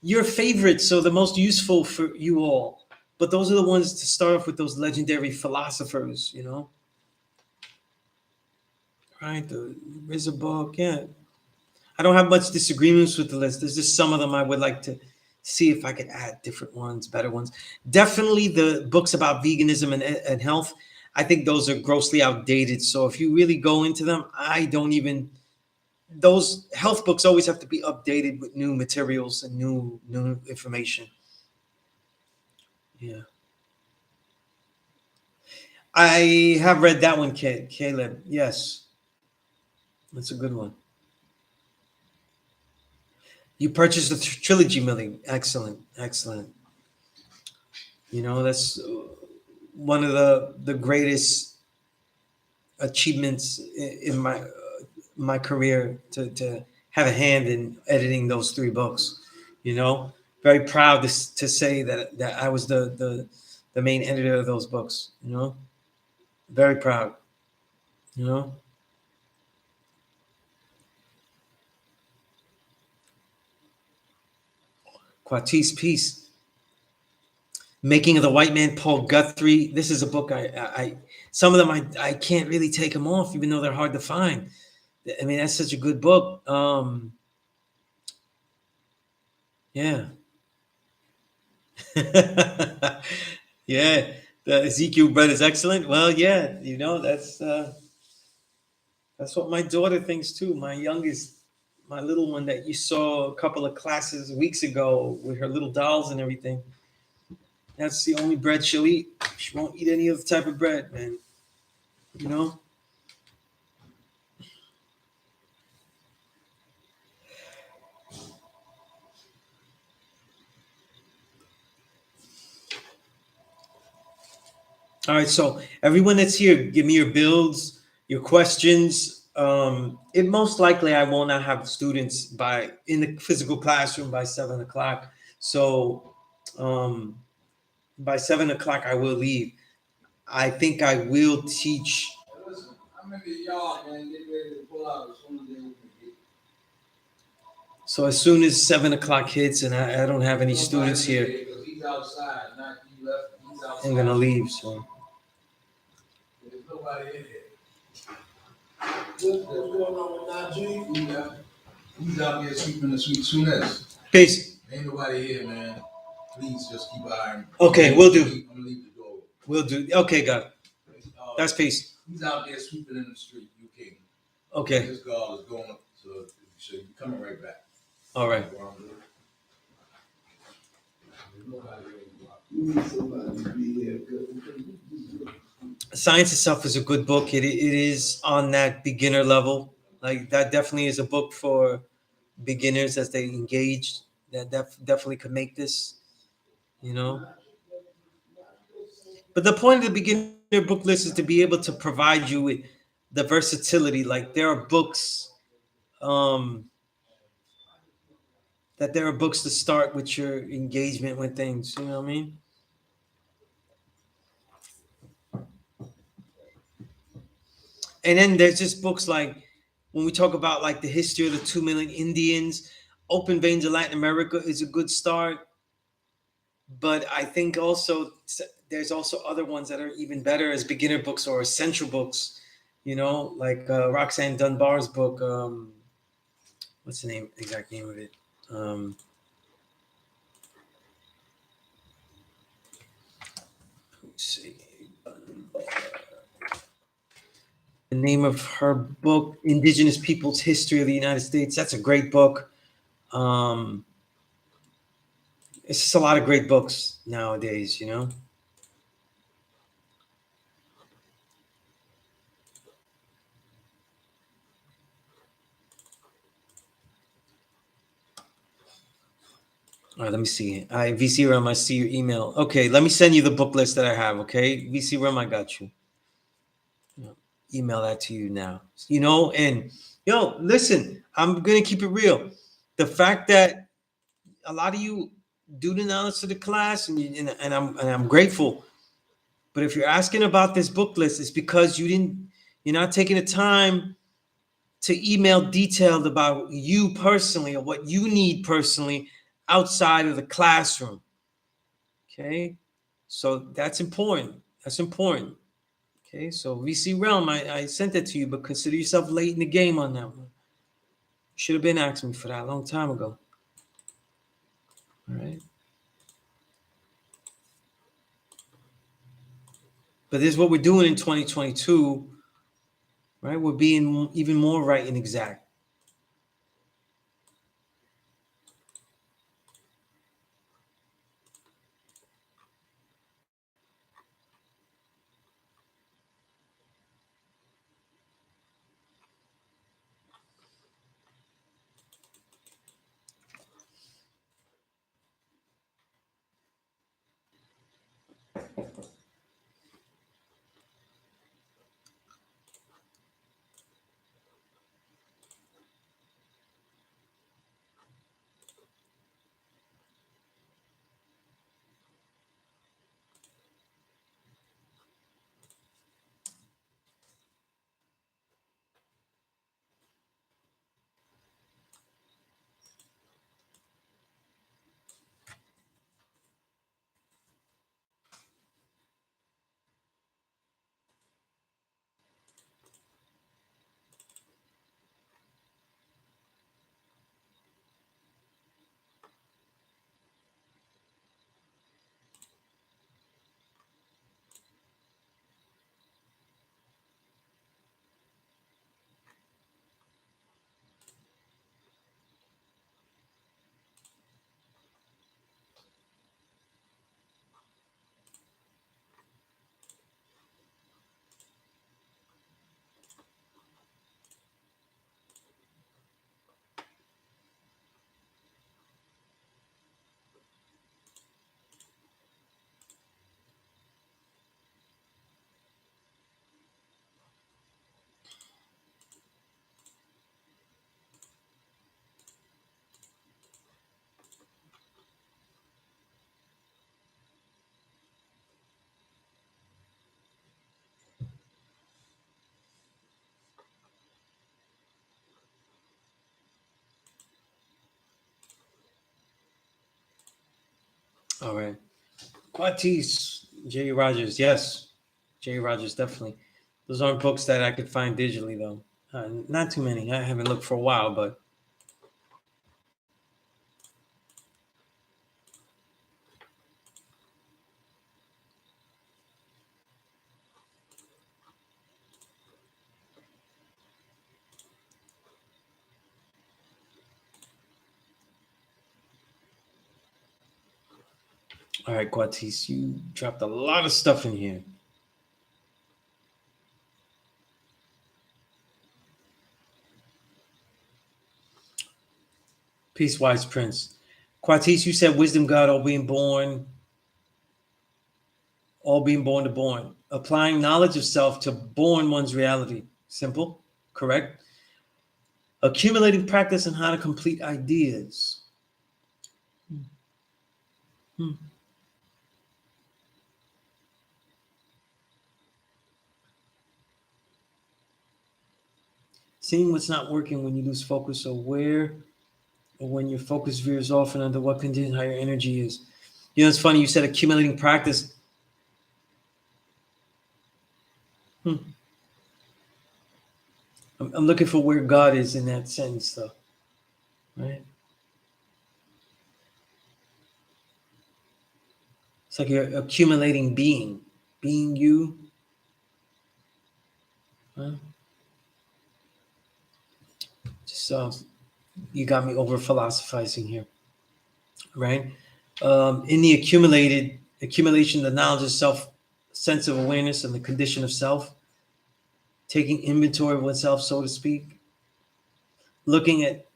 your favorites, so the most useful for you all. But those are the ones to start off with, those legendary philosophers, Right, the RZA book, yeah. I don't have much disagreements with the list. There's just some of them I would like to see if I could add different ones, better ones. Definitely the books about veganism and health. I think those are grossly outdated. So if you really go into them, those health books always have to be updated with new materials and new information. Yeah. I have read that one, Caleb. Yes. That's a good one. You purchased the trilogy, Millie. Excellent. That's one of the greatest achievements in my career to have a hand in editing those 3 books. Very proud to say that I was the main editor of those books. Very proud. Quartice Peace. Making of the White Man, Paul Guthrie. This is a book I some of them I can't really take them off, even though they're hard to find. I mean, that's such a good book. Yeah. Yeah. The Ezekiel bread is excellent. Well, yeah, that's what my daughter thinks too. My youngest, my little one that you saw a couple of classes weeks ago with her little dolls and everything. That's the only bread she'll eat. She won't eat any other type of bread, man. You know? All right, so everyone that's here, give me your builds, your questions. It most likely I will not have students by in the physical classroom by 7 o'clock. So by 7 o'clock I will leave. I think I will teach. Listen, I'm in the yard, man. Get ready to pull out as soon as they open the gate. So as soon as 7 o'clock hits and I don't have any students here, Because he's outside, not he left. He's outside. I'm gonna leave. So There's nobody in here. What's going on with Najee? He's out there sweeping the sweet Sunez. peace. Ain't nobody here, man. Please just keep an eye on. Okay, we'll do. I'm gonna leave the door. We'll do. Okay, got it. That's peace. He's out there sweeping in the street, UK. Okay. This girl is going up to, so you're coming right back. All right. Science itself is a good book. It is on that beginner level. Like that definitely is a book for beginners as they engage. That definitely could make this, you know. But the point of the beginner book list is to be able to provide you with the versatility. Like there are books, there are books to start with your engagement with things. You know what I mean? And then there's just books like when we talk about like the history of the 2 million Indians, Open Veins of Latin America is a good start. But I think also there's also other ones that are even better as beginner books or essential books, you know, like Roxanne Dunbar's book. What's the exact name of it? Let's see. The name of her book, Indigenous Peoples History of the United States. That's a great book. It's just a lot of great books nowadays, you know. All right, let me see. VC Rum, I see your email. Okay, let me send you the book list that I have. Okay, VC Rum, I got you. Email that to you now. You know, and listen, I'm gonna keep it real. The fact that a lot of you do the knowledge to the class, and I'm grateful. But if you're asking about this book list, it's because you're not taking the time to email detailed about you personally or what you need personally outside of the classroom. Okay, so that's important. That's important. Okay, so VC Realm, I sent it to you, but consider yourself late in the game on that one. Should have been asking me for that a long time ago. All right. But this is what we're doing in 2022, right? We're being even more right and exact. All right. Quatis, J. Rogers. Yes. J. Rogers, definitely. Those aren't books that I could find digitally, though. Not too many. I haven't looked for a while, but. All right, Quatis, you dropped a lot of stuff in here. Peace, wise prince. Quatis, you said wisdom, God, all being born to born. Applying knowledge of self to born one's reality. Simple, correct? Accumulating practice on how to complete ideas. Hmm. Seeing what's not working when you lose focus, or when your focus veers off, and under what condition, how your energy is. You know, it's funny, you said accumulating practice. Hmm. I'm looking for where God is in that sentence, though, right? It's like you're accumulating being you. Huh? Just you got me over philosophizing here, right? In the accumulation, the knowledge of self, sense of awareness, and the condition of self, taking inventory of oneself, so to speak, looking at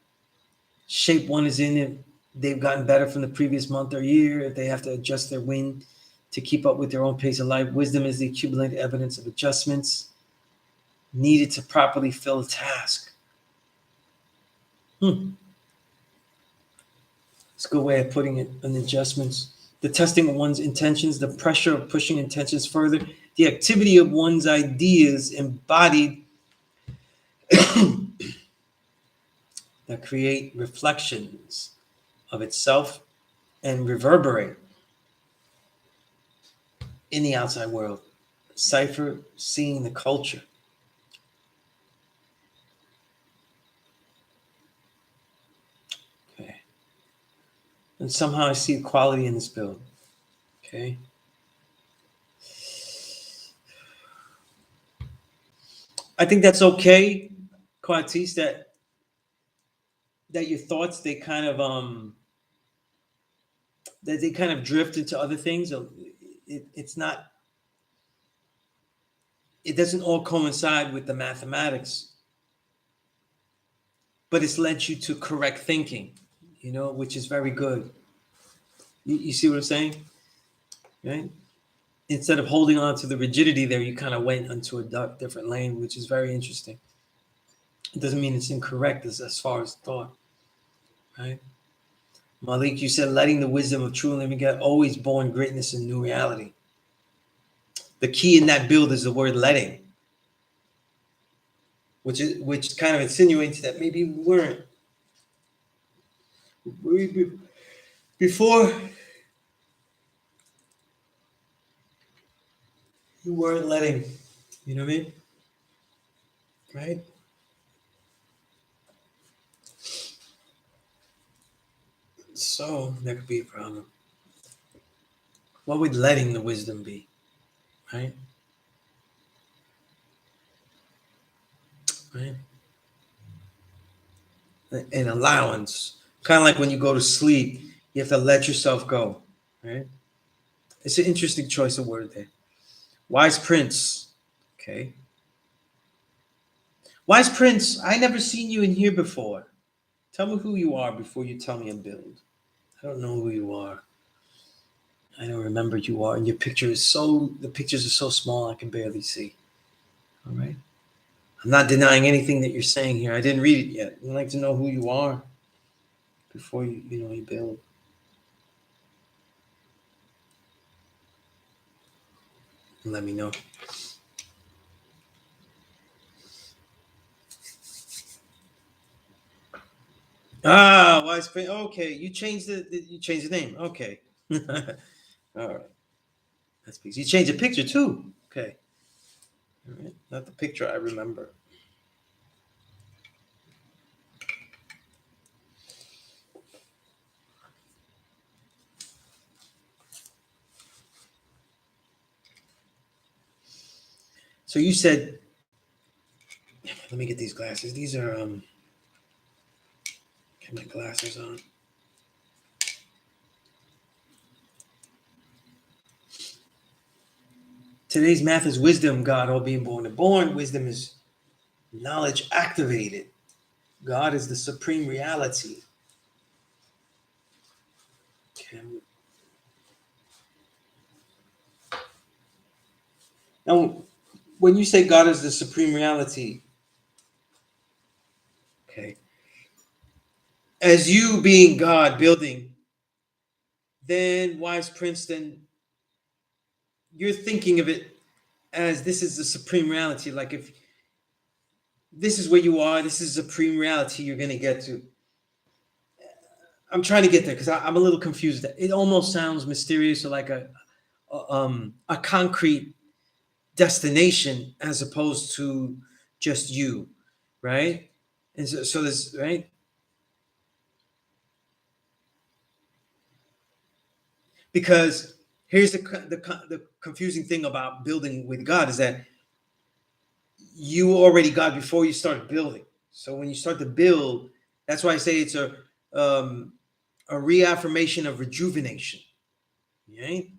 shape one is in, if they've gotten better from the previous month or year, if they have to adjust their wind to keep up with their own pace of life. Wisdom is the accumulated evidence of adjustments needed to properly fill a task. It's a good way of putting it, an adjustments. The testing of one's intentions, the pressure of pushing intentions further, the activity of one's ideas embodied that create reflections of itself and reverberate in the outside world. Cipher, seeing the culture. Okay. And somehow I see equality in this build. Okay. I think that's okay, Quatis, that your thoughts they kind of drift into other things. It's not, it doesn't all coincide with the mathematics, but it's led you to correct thinking, which is very good. You see what I'm saying? Right? Instead of holding on to the rigidity there, you kind of went into a different lane, which is very interesting. It doesn't mean it's incorrect as far as thought, right? Malik, you said letting the wisdom of true and living God always born greatness and new reality. The key in that build is the word letting, which kind of insinuates that maybe we weren't. Before, you weren't letting. You know what I mean? Right? So that could be a problem. What would letting the wisdom be? Right? Right? An allowance. Kind of like when you go to sleep, you have to let yourself go. Right? It's an interesting choice of word there. Wise Prince. Okay. Wise Prince, I never seen you in here before. Tell me who you are before you tell me a build. I don't know who you are. I don't remember who you are. And the pictures are so small I can barely see. All right. I'm not denying anything that you're saying here. I didn't read it yet. I'd like to know who you are before you build. And let me know. Wise Prince. Okay, you changed the name. Okay. All right. That's peace. You changed the picture too. Okay. All right. Not the picture I remember. So you said, let me get these glasses. These are get my glasses on. Today's math is wisdom, God, all being born and born. Wisdom is knowledge activated. God is the supreme reality. Okay. Now, when you say God is the supreme reality, okay, as you being God building, then wise prince, then you're thinking of it as this is the supreme reality. Like if this is where you are, this is the supreme reality you're going to get to. I'm trying to get there because I'm a little confused. It almost sounds mysterious or like a concrete destination as opposed to just you, right? And so this, right? Because here's the confusing thing about building with God is that you already God before you start building. So when you start to build, that's why I say it's a reaffirmation of rejuvenation. Right?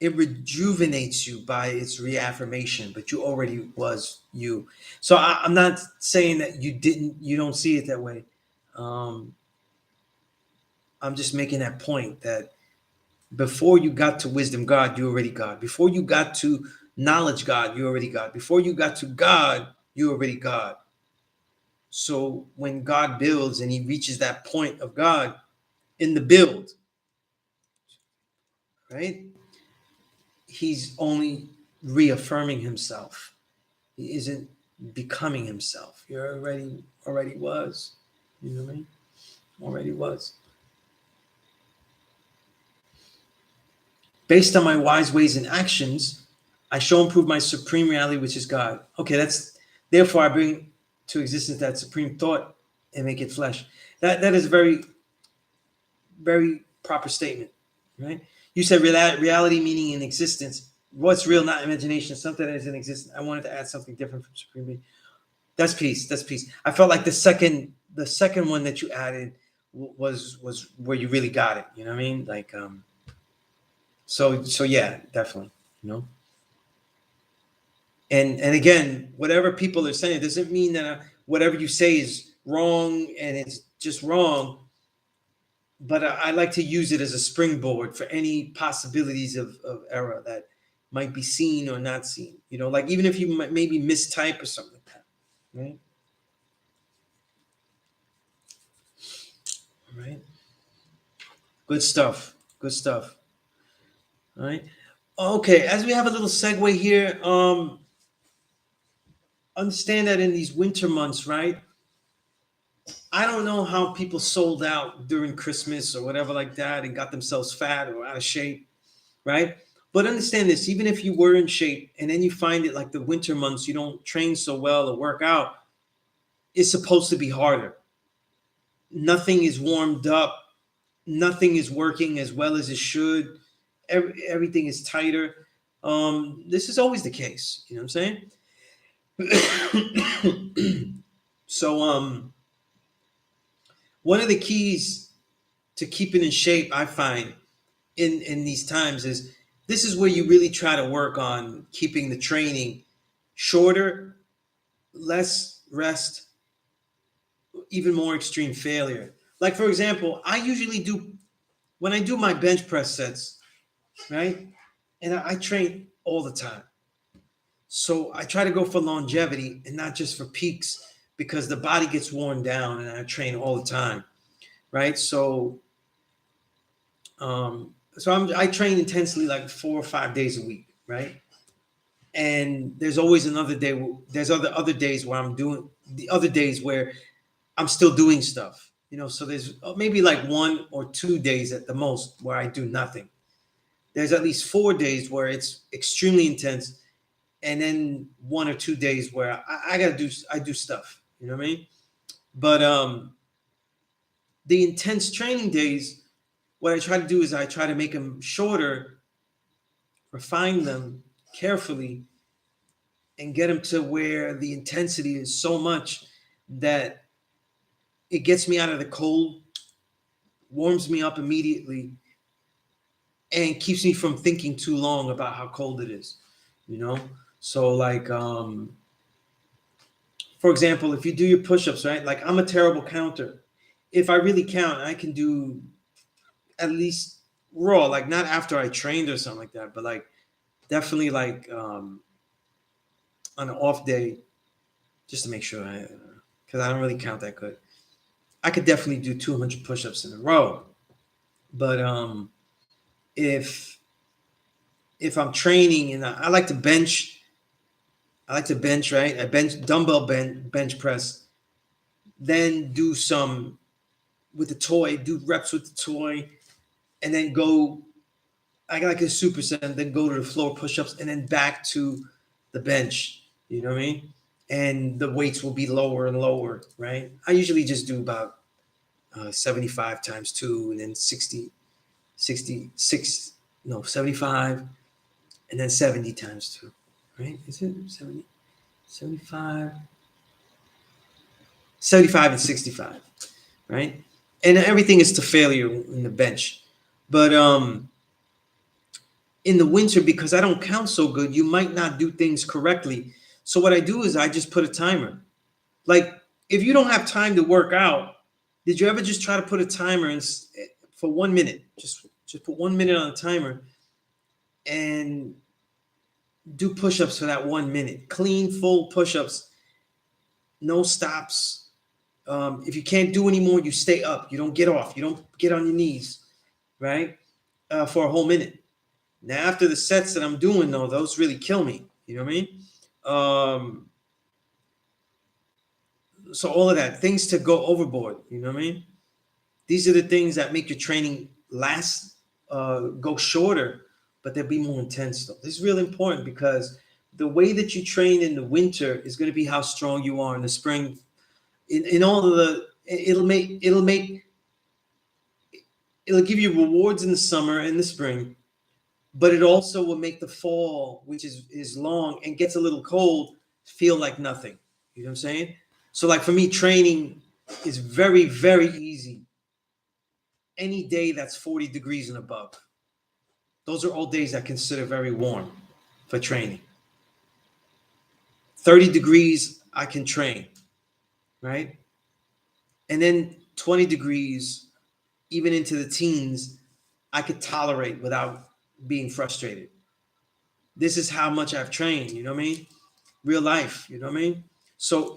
It rejuvenates you by its reaffirmation, but you already was you. So I'm not saying that you don't see it that way. Um, I'm just making that point that before you got to wisdom God, you already God. Before you got to knowledge God, you already God. Before you got to God, you already God. So when God builds and he reaches that point of God in the build, right? He's only reaffirming himself. He isn't becoming himself. He already was. You know what I mean? Already was. Based on my wise ways and actions, I show and prove my supreme reality, which is God. Okay, that's therefore I bring to existence that supreme thought and make it flesh. That is a very proper statement, right? You said reality meaning in existence. What's real, not imagination, something that is in existence. I wanted to add something different from supreme being. That's peace. That's peace. I felt like the second one that you added was where you really got it. You know what I mean? Like so yeah, definitely. You know. And again, whatever people are saying doesn't mean that whatever you say is wrong and it's just wrong. But I like to use it as a springboard for any possibilities of error that might be seen or not seen. You know, like even if you might maybe mistype or something like that, right? Right. Good stuff. Good stuff. All right. Okay. As we have a little segue here, understand that in these winter months, right? I don't know how people sold out during Christmas or whatever like that and got themselves fat or out of shape, right? But understand this, even if you were in shape and then you find it like the winter months, you don't train so well or work out, it's supposed to be harder. Nothing is warmed up, nothing is working as well as it should. Everything is tighter. This is always the case, you know what I'm saying? So one of the keys to keeping in shape, I find, in these times is this is where you really try to work on keeping the training shorter, less rest, even more extreme failure. Like for example, I usually do when I do my bench press sets, right? And I train all the time. So I try to go for longevity and not just for peaks because the body gets worn down and I train all the time, right? I train intensely like 4 or 5 days a week, right? And there's always another day. There's other days where I'm doing the other days where I'm still doing stuff. So there's maybe like 1 or 2 days at the most where I do nothing. There's at least 4 days where it's extremely intense, and then 1 or 2 days where I do stuff. You know what I mean? But the intense training days, what I try to do is I try to make them shorter, refine them carefully, and get them to where the intensity is so much that it gets me out of the cold, warms me up immediately, and keeps me from thinking too long about how cold it is. You know, so like for example, if you do your push-ups, right? Like I'm a terrible counter. If I really count, I can do at least raw, like not after I trained or something like that, but like definitely like on an off day, just to make sure because I don't really count that good. I could definitely do 200 push-ups in a row. But if I'm training and I like to bench, right? I dumbbell bench press, then do some with the toy, do reps with the toy, and then go. I got like a superset, and then go to the floor push-ups, and then back to the bench. You know what I mean? And the weights will be lower and lower, right? I usually just do about 75 times 2, and then 60, 66, no, 75, and then 70 times 2, right? Is it 70, 75, 75 and 65, right? And everything is to failure in the bench. But in the winter, because I don't count so good, you might not do things correctly. So what I do is I just put a timer. Like if you don't have time to work out, did you ever just try to put a timer for 1 minute? Just put 1 minute on the timer and do push-ups for that 1 minute. Clean, full push-ups, no stops. If you can't do anymore, you stay up. You don't get off. You don't get on your knees, right? For a whole minute. Now, after the sets that I'm doing, though, those really kill me. You know what I mean? So all of that, things to go overboard. You know what I mean? These are the things that make your training last, go shorter, but they'll be more intense. Though this is really important because the way that you train in the winter is going to be how strong you are in the spring. In all of the, it'll give you rewards in the summer and the spring, but it also will make the fall, which is long and gets a little cold, feel like nothing. You know what I'm saying? So like for me, training is very, very easy. Any day that's 40 degrees and above. Those are all days I consider very warm for training. 30 degrees, I can train, right? And then 20 degrees, even into the teens, I could tolerate without being frustrated. This is how much I've trained, you know what I mean? Real life, you know what I mean? So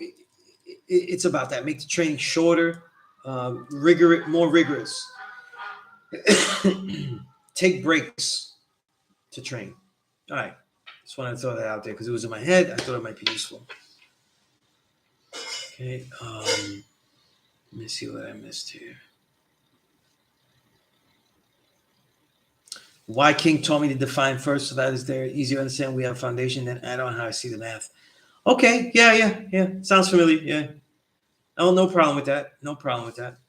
it's about that. Make the training shorter, more rigorous. Take breaks to train. All right. Just wanted to throw that out there because it was in my head. I thought it might be useful. Okay. Let me see what I missed here. Why King told me to define first, so that is there. Easier to understand. We have a foundation, then add on how I see the math. Okay. Yeah. Sounds familiar. Yeah. Oh, no problem with that. No problem with that.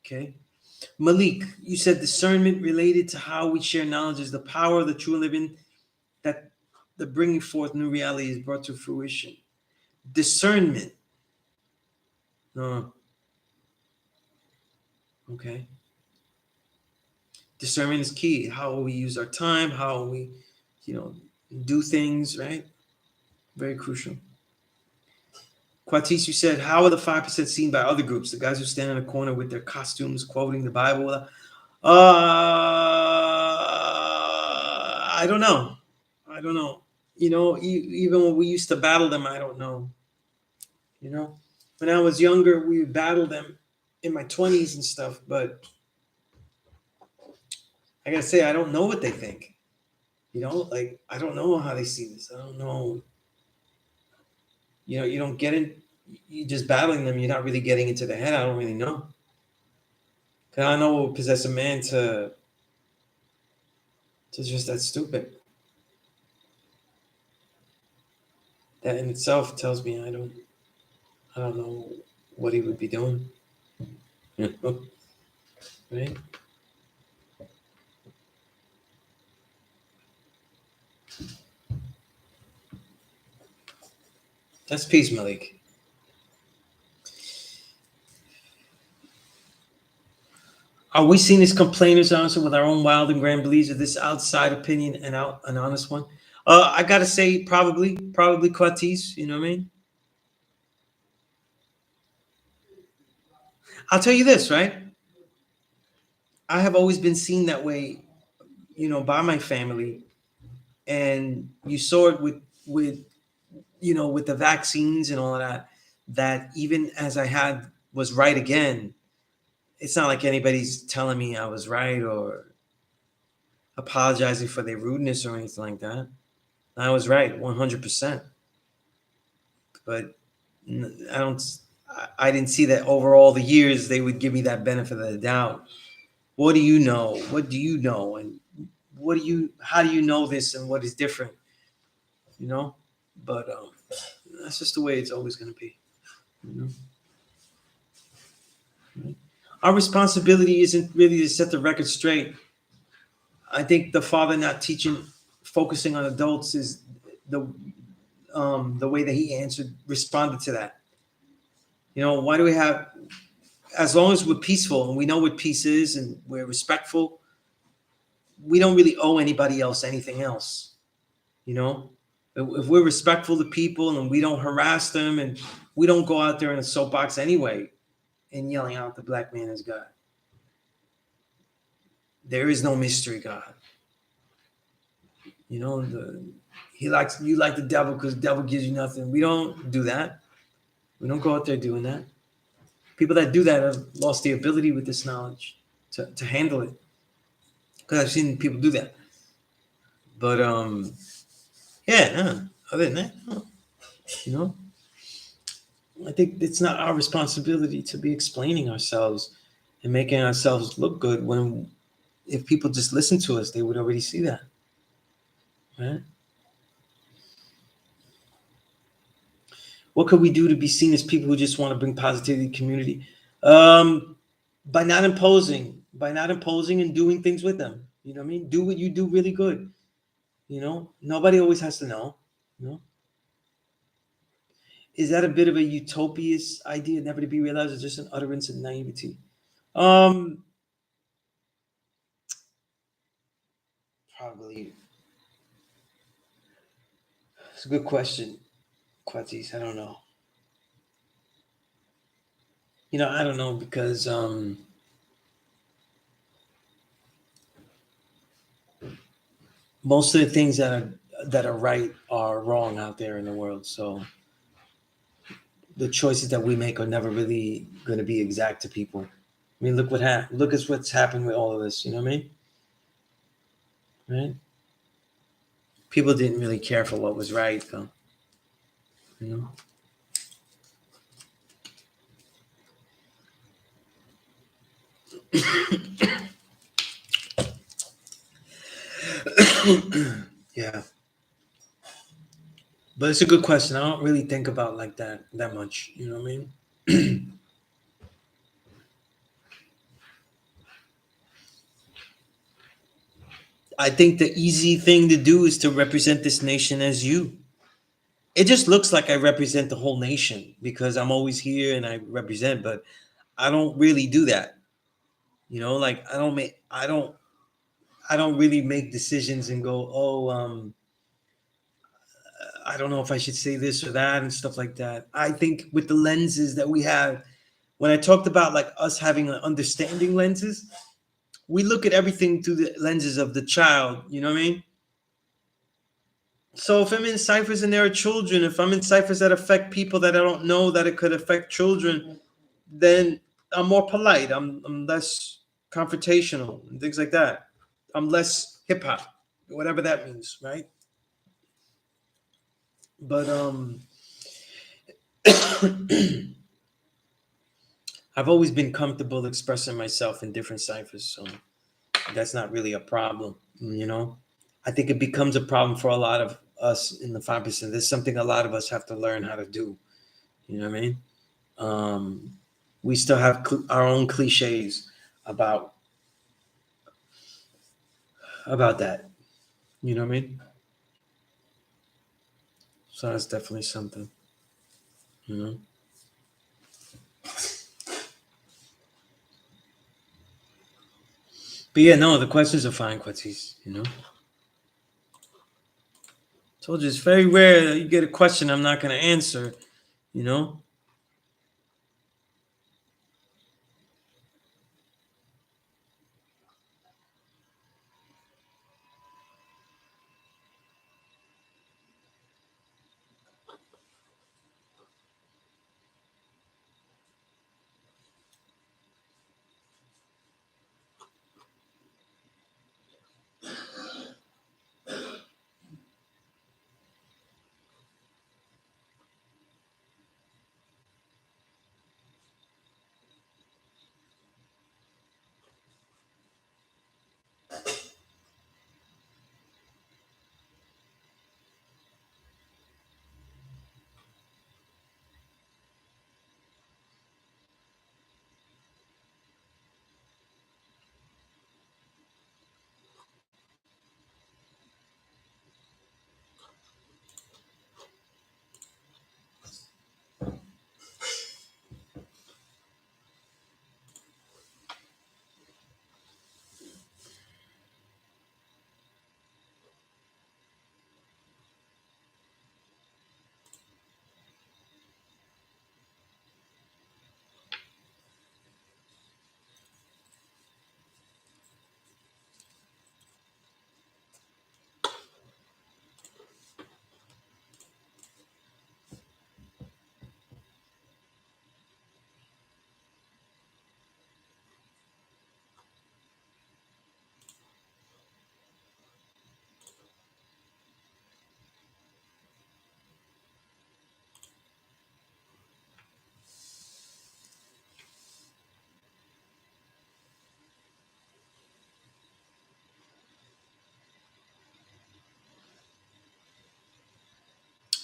Okay. Malik, you said discernment related to how we share knowledge is the power of the true living that the bringing forth new reality is brought to fruition. Discernment. Okay. Discernment is key. How we use our time, how we, do things, right? Very crucial. Quatis, you said, how are the 5% seen by other groups? The guys who stand in a corner with their costumes quoting the Bible? I don't know. Even when we used to battle them, I don't know. When I was younger, we would battle them in my 20s and stuff, but I gotta say, I don't know what they think. I don't know how they see this. I don't know. You don't get in. you're just battling them. You're not really getting into the head. I don't really know. Cause I know what would possess a man to just that stupid. That in itself tells me I don't know what he would be doing. Right? That's peace, Malik. Are we seen as complainers, honestly, with our own wild and grand beliefs? Of this outside opinion and out an honest one? I gotta say, probably Qatis. You know what I mean? I'll tell you this, right? I have always been seen that way, by my family, and you saw it with with the vaccines and all of that. That even as I had was right again, it's not like anybody's telling me I was right or apologizing for their rudeness or anything like that. I was right 100%. But I don't. I didn't see that over all the years they would give me that benefit of the doubt. What do you know? What do you know? And how do you know this and what is different? You know? But that's just the way it's always going to be. You know? Right? Our responsibility isn't really to set the record straight. I think the father not teaching, focusing on adults is the the way that he responded to that. Why do we have, as long as we're peaceful and we know what peace is and we're respectful, we don't really owe anybody else anything else. You know, if we're respectful to people and we don't harass them and we don't go out there in a soapbox anyway and yelling out the black man is God. There is no mystery God. You like the devil because the devil gives you nothing. We don't do that. We don't go out there doing that. People that do that have lost the ability with this knowledge to handle it. Because I've seen people do that. But yeah, no, other than that, no. you know, I think it's not our responsibility to be explaining ourselves and making ourselves look good when if people just listen to us, they would already see that. Right? What could we do to be seen as people who just want to bring positivity to the community? By not imposing and doing things with them. You know what I mean? Do what you do really good. Nobody always has to know. You know, is that a bit of a utopias idea, never to be realized, or just an utterance of naivety? Um, Probably. It's a good question, Quatis. I don't know. I don't know because most of the things that are right are wrong out there in the world. So the choices that we make are never really going to be exact to people. I mean, look at what's happened with all of this. You know what I mean? Right? People didn't really care for what was right, though. You know? Yeah, but it's a good question. I don't really think about like that much. You know what I mean? I think the easy thing to do is to represent this nation as you. It just looks like I represent the whole nation because I'm always here and I represent, but I don't really do that. Like I don't really make decisions and go, oh, I don't know if I should say this or that and stuff like that. I think with the lenses that we have, when I talked about like us having an understanding lenses, we look at everything through the lenses of the child. You know what I mean? So if I'm in ciphers and there are children, if I'm in ciphers that affect people that I don't know that it could affect children, then I'm more polite. I'm less confrontational and things like that. I'm less hip hop, whatever that means, right? But I've always been comfortable expressing myself in different ciphers, so that's not really a problem, you know. I think it becomes a problem for a lot of us in the 5%. There's something a lot of us have to learn how to do. You know what I mean? We still have our own cliches about that. You know what I mean? So that's definitely something. You know. But yeah, no, the questions are fine, Quatis. You know. Told you it's very rare that you get a question I'm not going to answer. You know.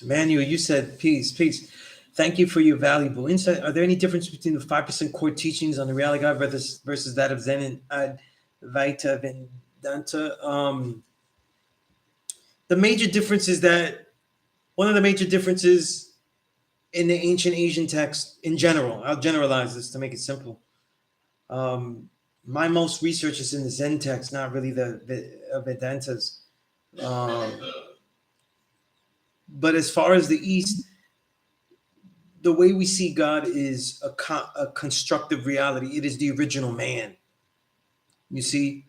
Manuel, you said peace, peace. Thank you for your valuable insight. Are there any difference between the 5% core teachings on the reality God versus that of Zen and Advaita Vedanta? The major difference is that one of the major differences in the ancient Asian text in general, I'll generalize this to make it simple. My most research is in the Zen text, not really the Vedantas. Um, but as far as the East, the way we see God is a constructive reality. It is the original man. You see,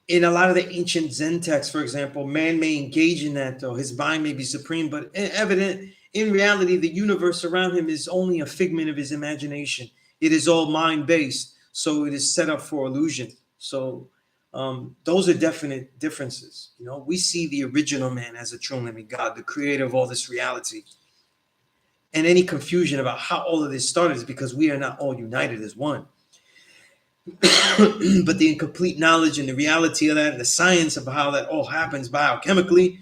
in a lot of the ancient Zen texts, for example, man may engage in that, though his mind may be supreme, but evident in reality, the universe around him is only a figment of his imagination. It is all mind based, so it is set up for illusion. So those are definite differences. You know, we see the original man as a true and living God, the creator of all this reality. And any confusion about how all of this started is because we are not all united as one. But the incomplete knowledge and the reality of that and the science of how that all happens biochemically,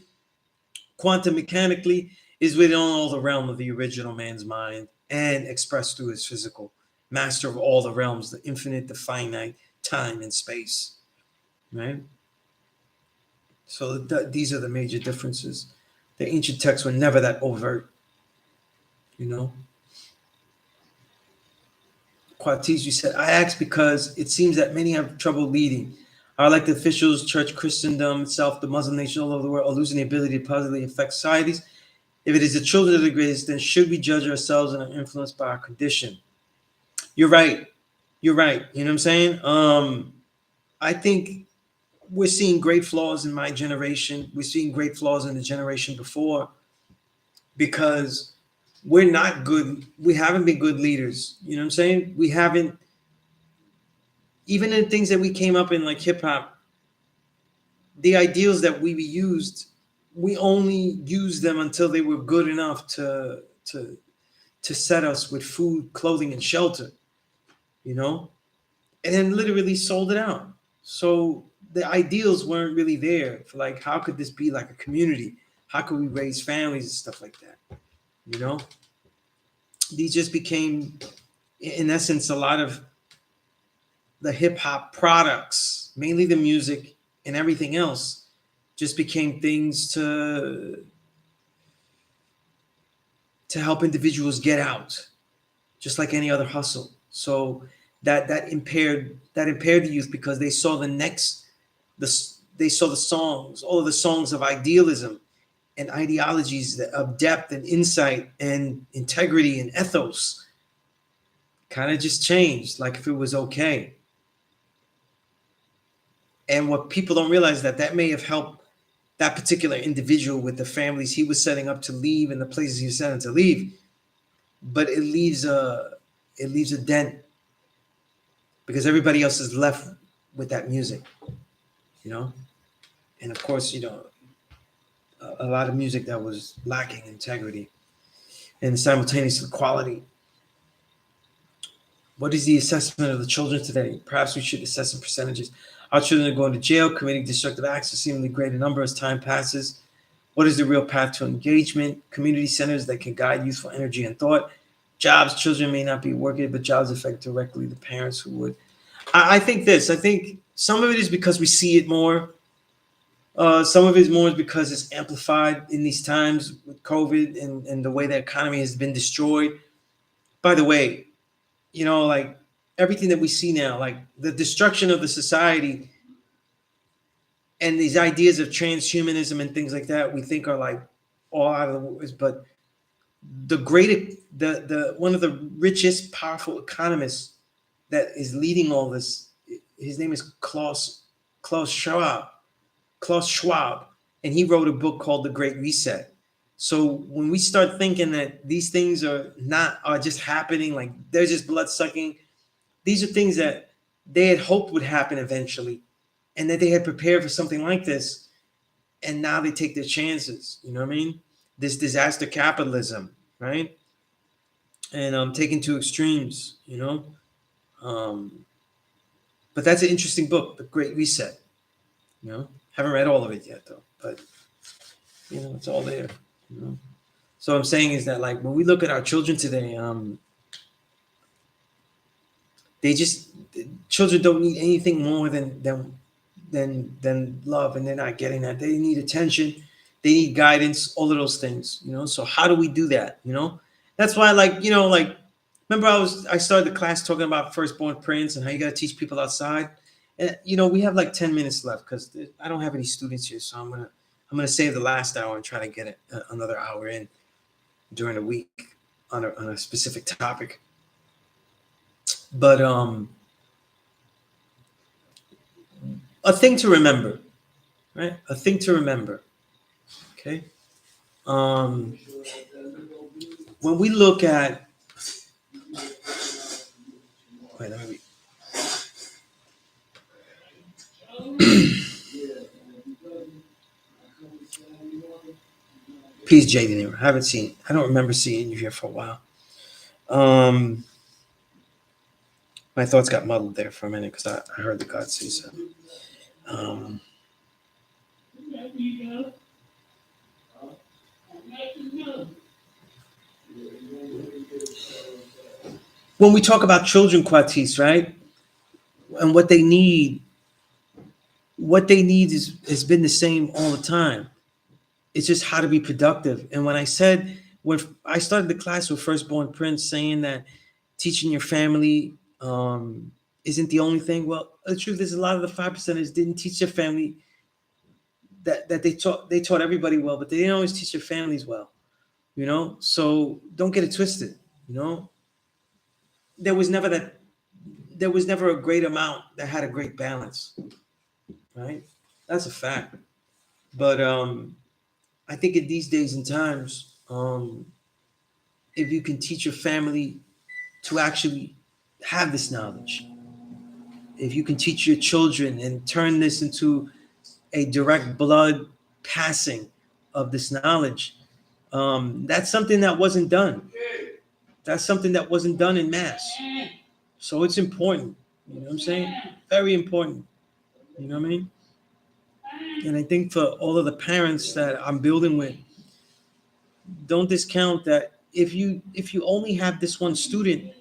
quantum mechanically, is within all the realm of the original man's mind and expressed through his physical master of all the realms, the infinite, the finite, time and space. Right? So these are the major differences. The ancient texts were never that overt, you know. Quatis, you said, I asked because it seems that many have trouble leading. Our elected officials, church, Christendom itself, the Muslim nation all over the world are losing the ability to positively affect societies. If it is the children of the greatest, then should we judge ourselves and are influenced by our condition? You're right. You're right. You know what I'm saying? I think we're seeing great flaws in my generation. We're seeing great flaws in the generation before because we're not good. We haven't been good leaders. You know what I'm saying? We haven't, even in things that we came up in like hip hop, the ideals that we used, we only used them until they were good enough to to set us with food, clothing, and shelter, you know, and then literally sold it out. So the ideals weren't really there for like, how could this be like a community? How could we raise families and stuff like that? You know, these just became, in essence, a lot of the hip hop products, mainly the music and everything else, just became things to help individuals get out, just like any other hustle. So that impaired the youth because they saw they saw the songs, all of the songs of idealism and ideologies of depth and insight and integrity and ethos kind of just changed, like if it was okay. And what people don't realize that may have helped that particular individual with the families he was setting up to leave and the places he was setting to leave, but it leaves a dent because everybody else is left with that music, you know. And of course, a lot of music that was lacking integrity and simultaneously quality. What is the assessment of the children today? Perhaps we should assess in percentages. Our children are going to jail, committing destructive acts, a seemingly greater number as time passes. What is the real path to engagement? Community centers that can guide youthful energy and thought. Jobs, children may not be working, but jobs affect directly the parents who would. I think this. I think some of it is because we see it more. Some of it is more because it's amplified in these times with COVID and the way the economy has been destroyed. By the way, like everything that we see now, like the destruction of the society and these ideas of transhumanism and things like that, we think are like all out of the woods. But the great, the one of the richest, powerful economists that is leading all this, his name is Klaus Schwab. Klaus Schwab, and he wrote a book called The Great Reset. So when we start thinking that these things are just happening, like they're just blood sucking, these are things that they had hoped would happen eventually, and that they had prepared for something like this, and now they take their chances. You know what I mean? This disaster capitalism, right? And taken to extremes. But that's an interesting book, The Great Reset. Haven't read all of it yet though, but it's all there. So what I'm saying is that like when we look at our children today, children don't need anything more than love, and they're not getting that. They need attention, they need guidance, all of those things. So how do we do that? That's why remember I started the class talking about firstborn prince and how you got to teach people outside. And we have like 10 minutes left because I don't have any students here, so I'm gonna save the last hour and try to get another hour in during the week on a specific topic. But a thing to remember, right? A thing to remember. Okay. When we look at, wait, let me read. Peace, Jaden. Here. I don't remember seeing you here for a while. My thoughts got muddled there for a minute because I heard the God say so. When we talk about children, Quatis, right, and what they need has been the same all the time. It's just how to be productive. And when I I started the class with Firstborn Prince saying that teaching your family isn't the only thing. Well, the truth is a lot of the 5%ers didn't teach their family that they taught everybody well, but they didn't always teach their families well. So don't get it twisted. There was never a great amount that had a great balance, right? That's a fact. But I think in these days and times, if you can teach your family to actually have this knowledge, if you can teach your children and turn this into a direct blood passing of this knowledge, that's something that wasn't done. That's something that wasn't done in mass. So it's important. You know what I'm saying? Very important. You know what I mean? And I think for all of the parents that I'm building with, don't discount that if you only have this one student,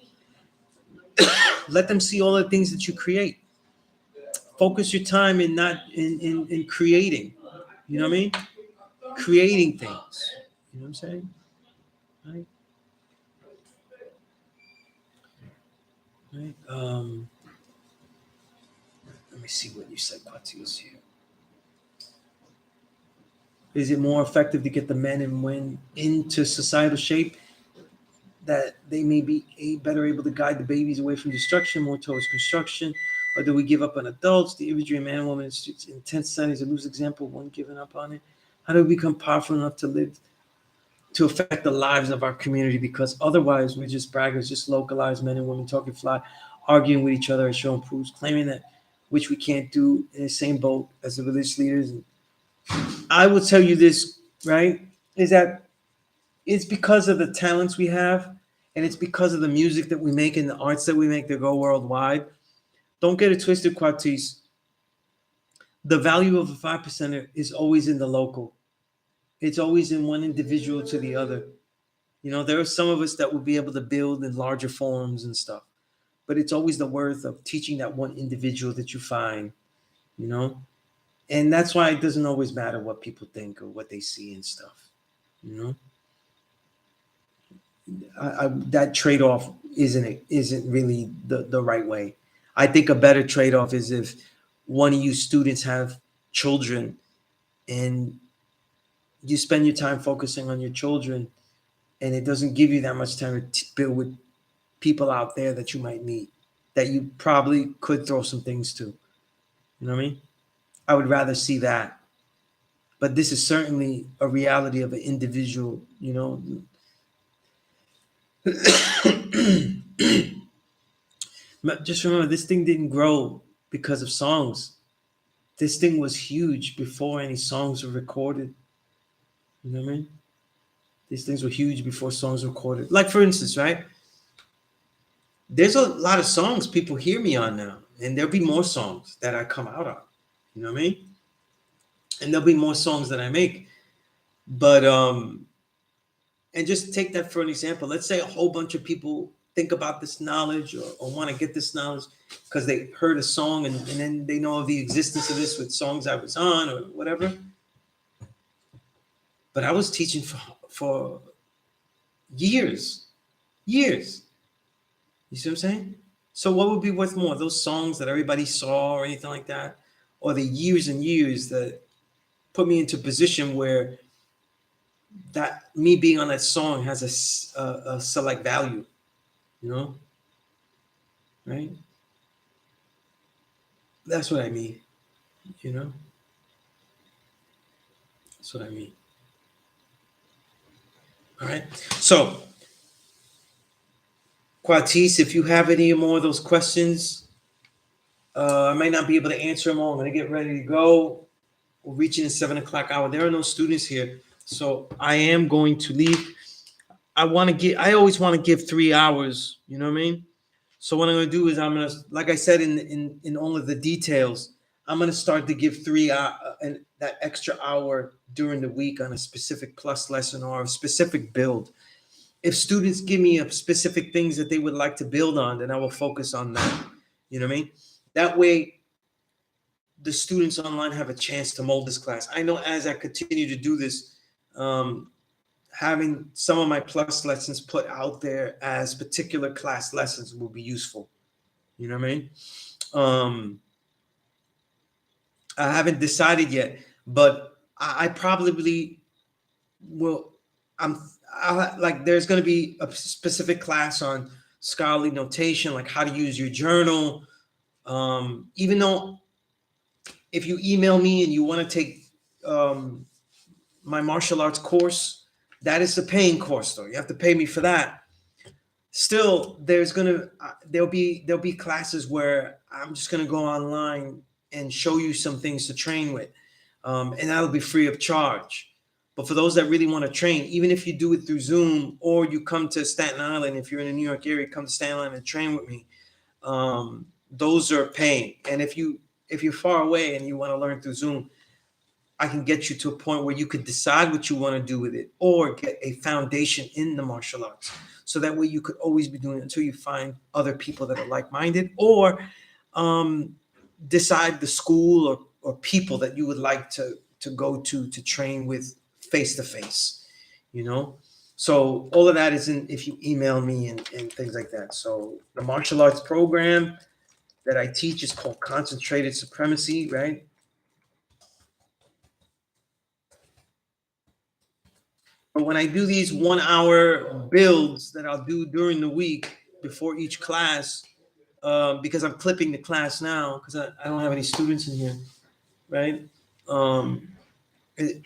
let them see all the things that you create. Focus your time in not in creating. You know what I mean? Creating things. You know what I'm saying? Right? Right. Let me see what you said, Quatios here. Is it more effective to get the men and women into societal shape that they may be better able to guide the babies away from destruction, more towards construction? Or do we give up on adults? The imagery of man and woman is intense studies, a loose example, one giving up on it. How do we become powerful enough to live, to affect the lives of our community? Because otherwise, we're just braggers, just localized men and women talking fly, arguing with each other and showing proofs, claiming that which we can't do in the same boat as the religious leaders. And I will tell you this, right? Is that it's because of the talents we have, and it's because of the music that we make and the arts that we make that go worldwide. Don't get it twisted, Quatis. The value of a 5%er is always in the local. It's always in one individual to the other. You know, there are some of us that will be able to build in larger forums and stuff, but it's always the worth of teaching that one individual that you find, you know? And that's why it doesn't always matter what people think or what they see and stuff, you know? That trade-off isn't really the right way. I think a better trade-off is if one of you students have children and you spend your time focusing on your children, and it doesn't give you that much time to build with people out there that you might meet that you probably could throw some things to. You know what I mean? I would rather see that. But this is certainly a reality of an individual, you know. Just remember, this thing didn't grow because of songs. This thing was huge before any songs were recorded. You know what I mean? These things were huge before songs were recorded. Like, for instance, right? There's a lot of songs people hear me on now, and there'll be more songs that I come out on. You know what I mean? And there'll be more songs that I make. But and just take that for an example. Let's say a whole bunch of people think about this knowledge or want to get this knowledge because they heard a song and then they know of the existence of this with songs I was on or whatever. But I was teaching for years. Years. You see what I'm saying? So what would be worth more? Those songs that everybody saw or anything like that? Or the years and years that put me into a position where that me being on that song has a select value, you know? Right? That's what I mean, you know? That's what I mean. All right. So, Quatis, if you have any more of those questions, I might not be able to answer them all. I'm going to get ready to go. We're reaching the 7 o'clock hour. There are no students here. So I am going to leave. I always want to give 3 hours. You know what I mean? So what I'm going to do is I'm going to, like I said in all of the details, I'm going to start to give 3 and that extra hour during the week on a specific plus lesson or a specific build. If students give me a specific things that they would like to build on, then I will focus on that. You know what I mean? That way, the students online have a chance to mold this class. I know as I continue to do this, having some of my plus lessons put out there as particular class lessons will be useful. You know what I mean? I haven't decided yet, but I probably will. Like there's going to be a specific class on scholarly notation, like how to use your journal. Even though if you email me and you want to take my martial arts course, that is a paying course though. You have to pay me for that. Still, there'll be classes where I'm just gonna go online and show you some things to train with, and that'll be free of charge. But for those that really want to train, even if you do it through Zoom or you come to Staten Island, if you're in the New York area, come to Staten Island and train with me. Those are paying. And if you're far away and you want to learn through Zoom, I can get you to a point where you could decide what you want to do with it or get a foundation in the martial arts. So that way you could always be doing it until you find other people that are like-minded, or decide the school or people that you would like to go to train with face to face, you know? So all of that is in if you email me and things like that. So the martial arts program that I teach is called Concentrated Supremacy, right? But when I do these 1 hour builds that I'll do during the week before each class, because I'm clipping the class now because I don't have any students in here, right? It,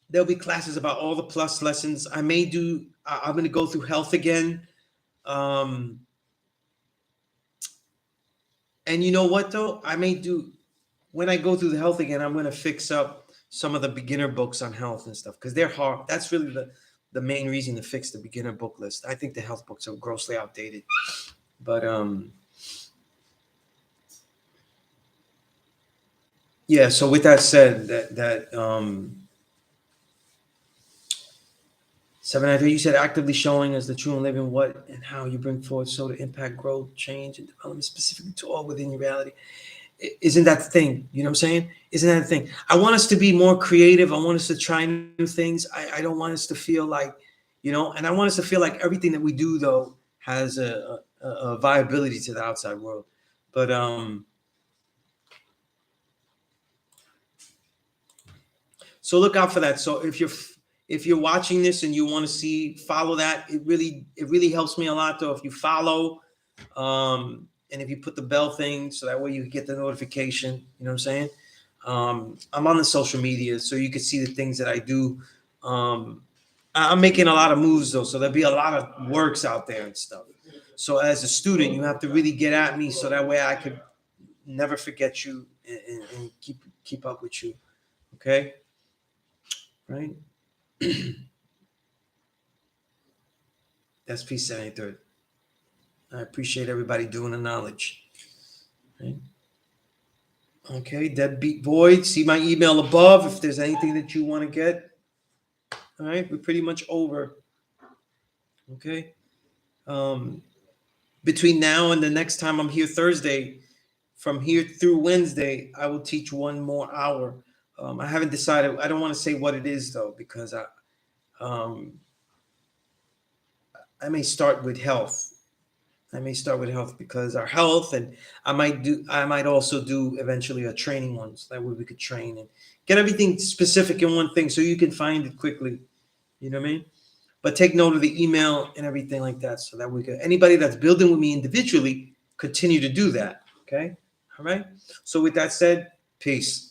there'll be classes about all the plus lessons. I'm going to go through health again. And you know what though? When I go through the health again, I'm going to fix up some of the beginner books on health and stuff because they're hard. That's really the main reason to fix the beginner book list. I think the health books are grossly outdated. But yeah, so with that said, that 793, you said actively showing us the true and living what and how you bring forward so to impact growth, change, and development specifically to all within your reality. Isn't that the thing? You know what I'm saying? Isn't that the thing? I want us to be more creative. I want us to try new things. I don't want us to feel like, and I want us to feel like everything that we do though has a viability to the outside world. But so look out for that. So if you're watching this and you want to follow that, it really helps me a lot though. If you follow, and if you put the bell thing, so that way you get the notification, you know what I'm saying? I'm on the social media, so you can see the things that I do. I'm making a lot of moves though, so there'll be a lot of works out there and stuff. So as a student, you have to really get at me, so that way I could never forget you and keep up with you. Okay, right? That's P.E.A.C.E. I appreciate everybody doing the knowledge. Right? Okay, Deadbeat Void. See my email above if there's anything that you want to get. All right, we're pretty much over. Okay. Between now and the next time I'm here Thursday, from here through Wednesday, I will teach 1 more hour. I haven't decided. I don't want to say what it is though, because I may start with health. Because our health, and I might also do eventually a training one, so that way we could train and get everything specific in one thing so you can find it quickly. You know what I mean? But take note of the email and everything like that, so that we could, anybody that's building with me individually, continue to do that. Okay. All right. So with that said, peace.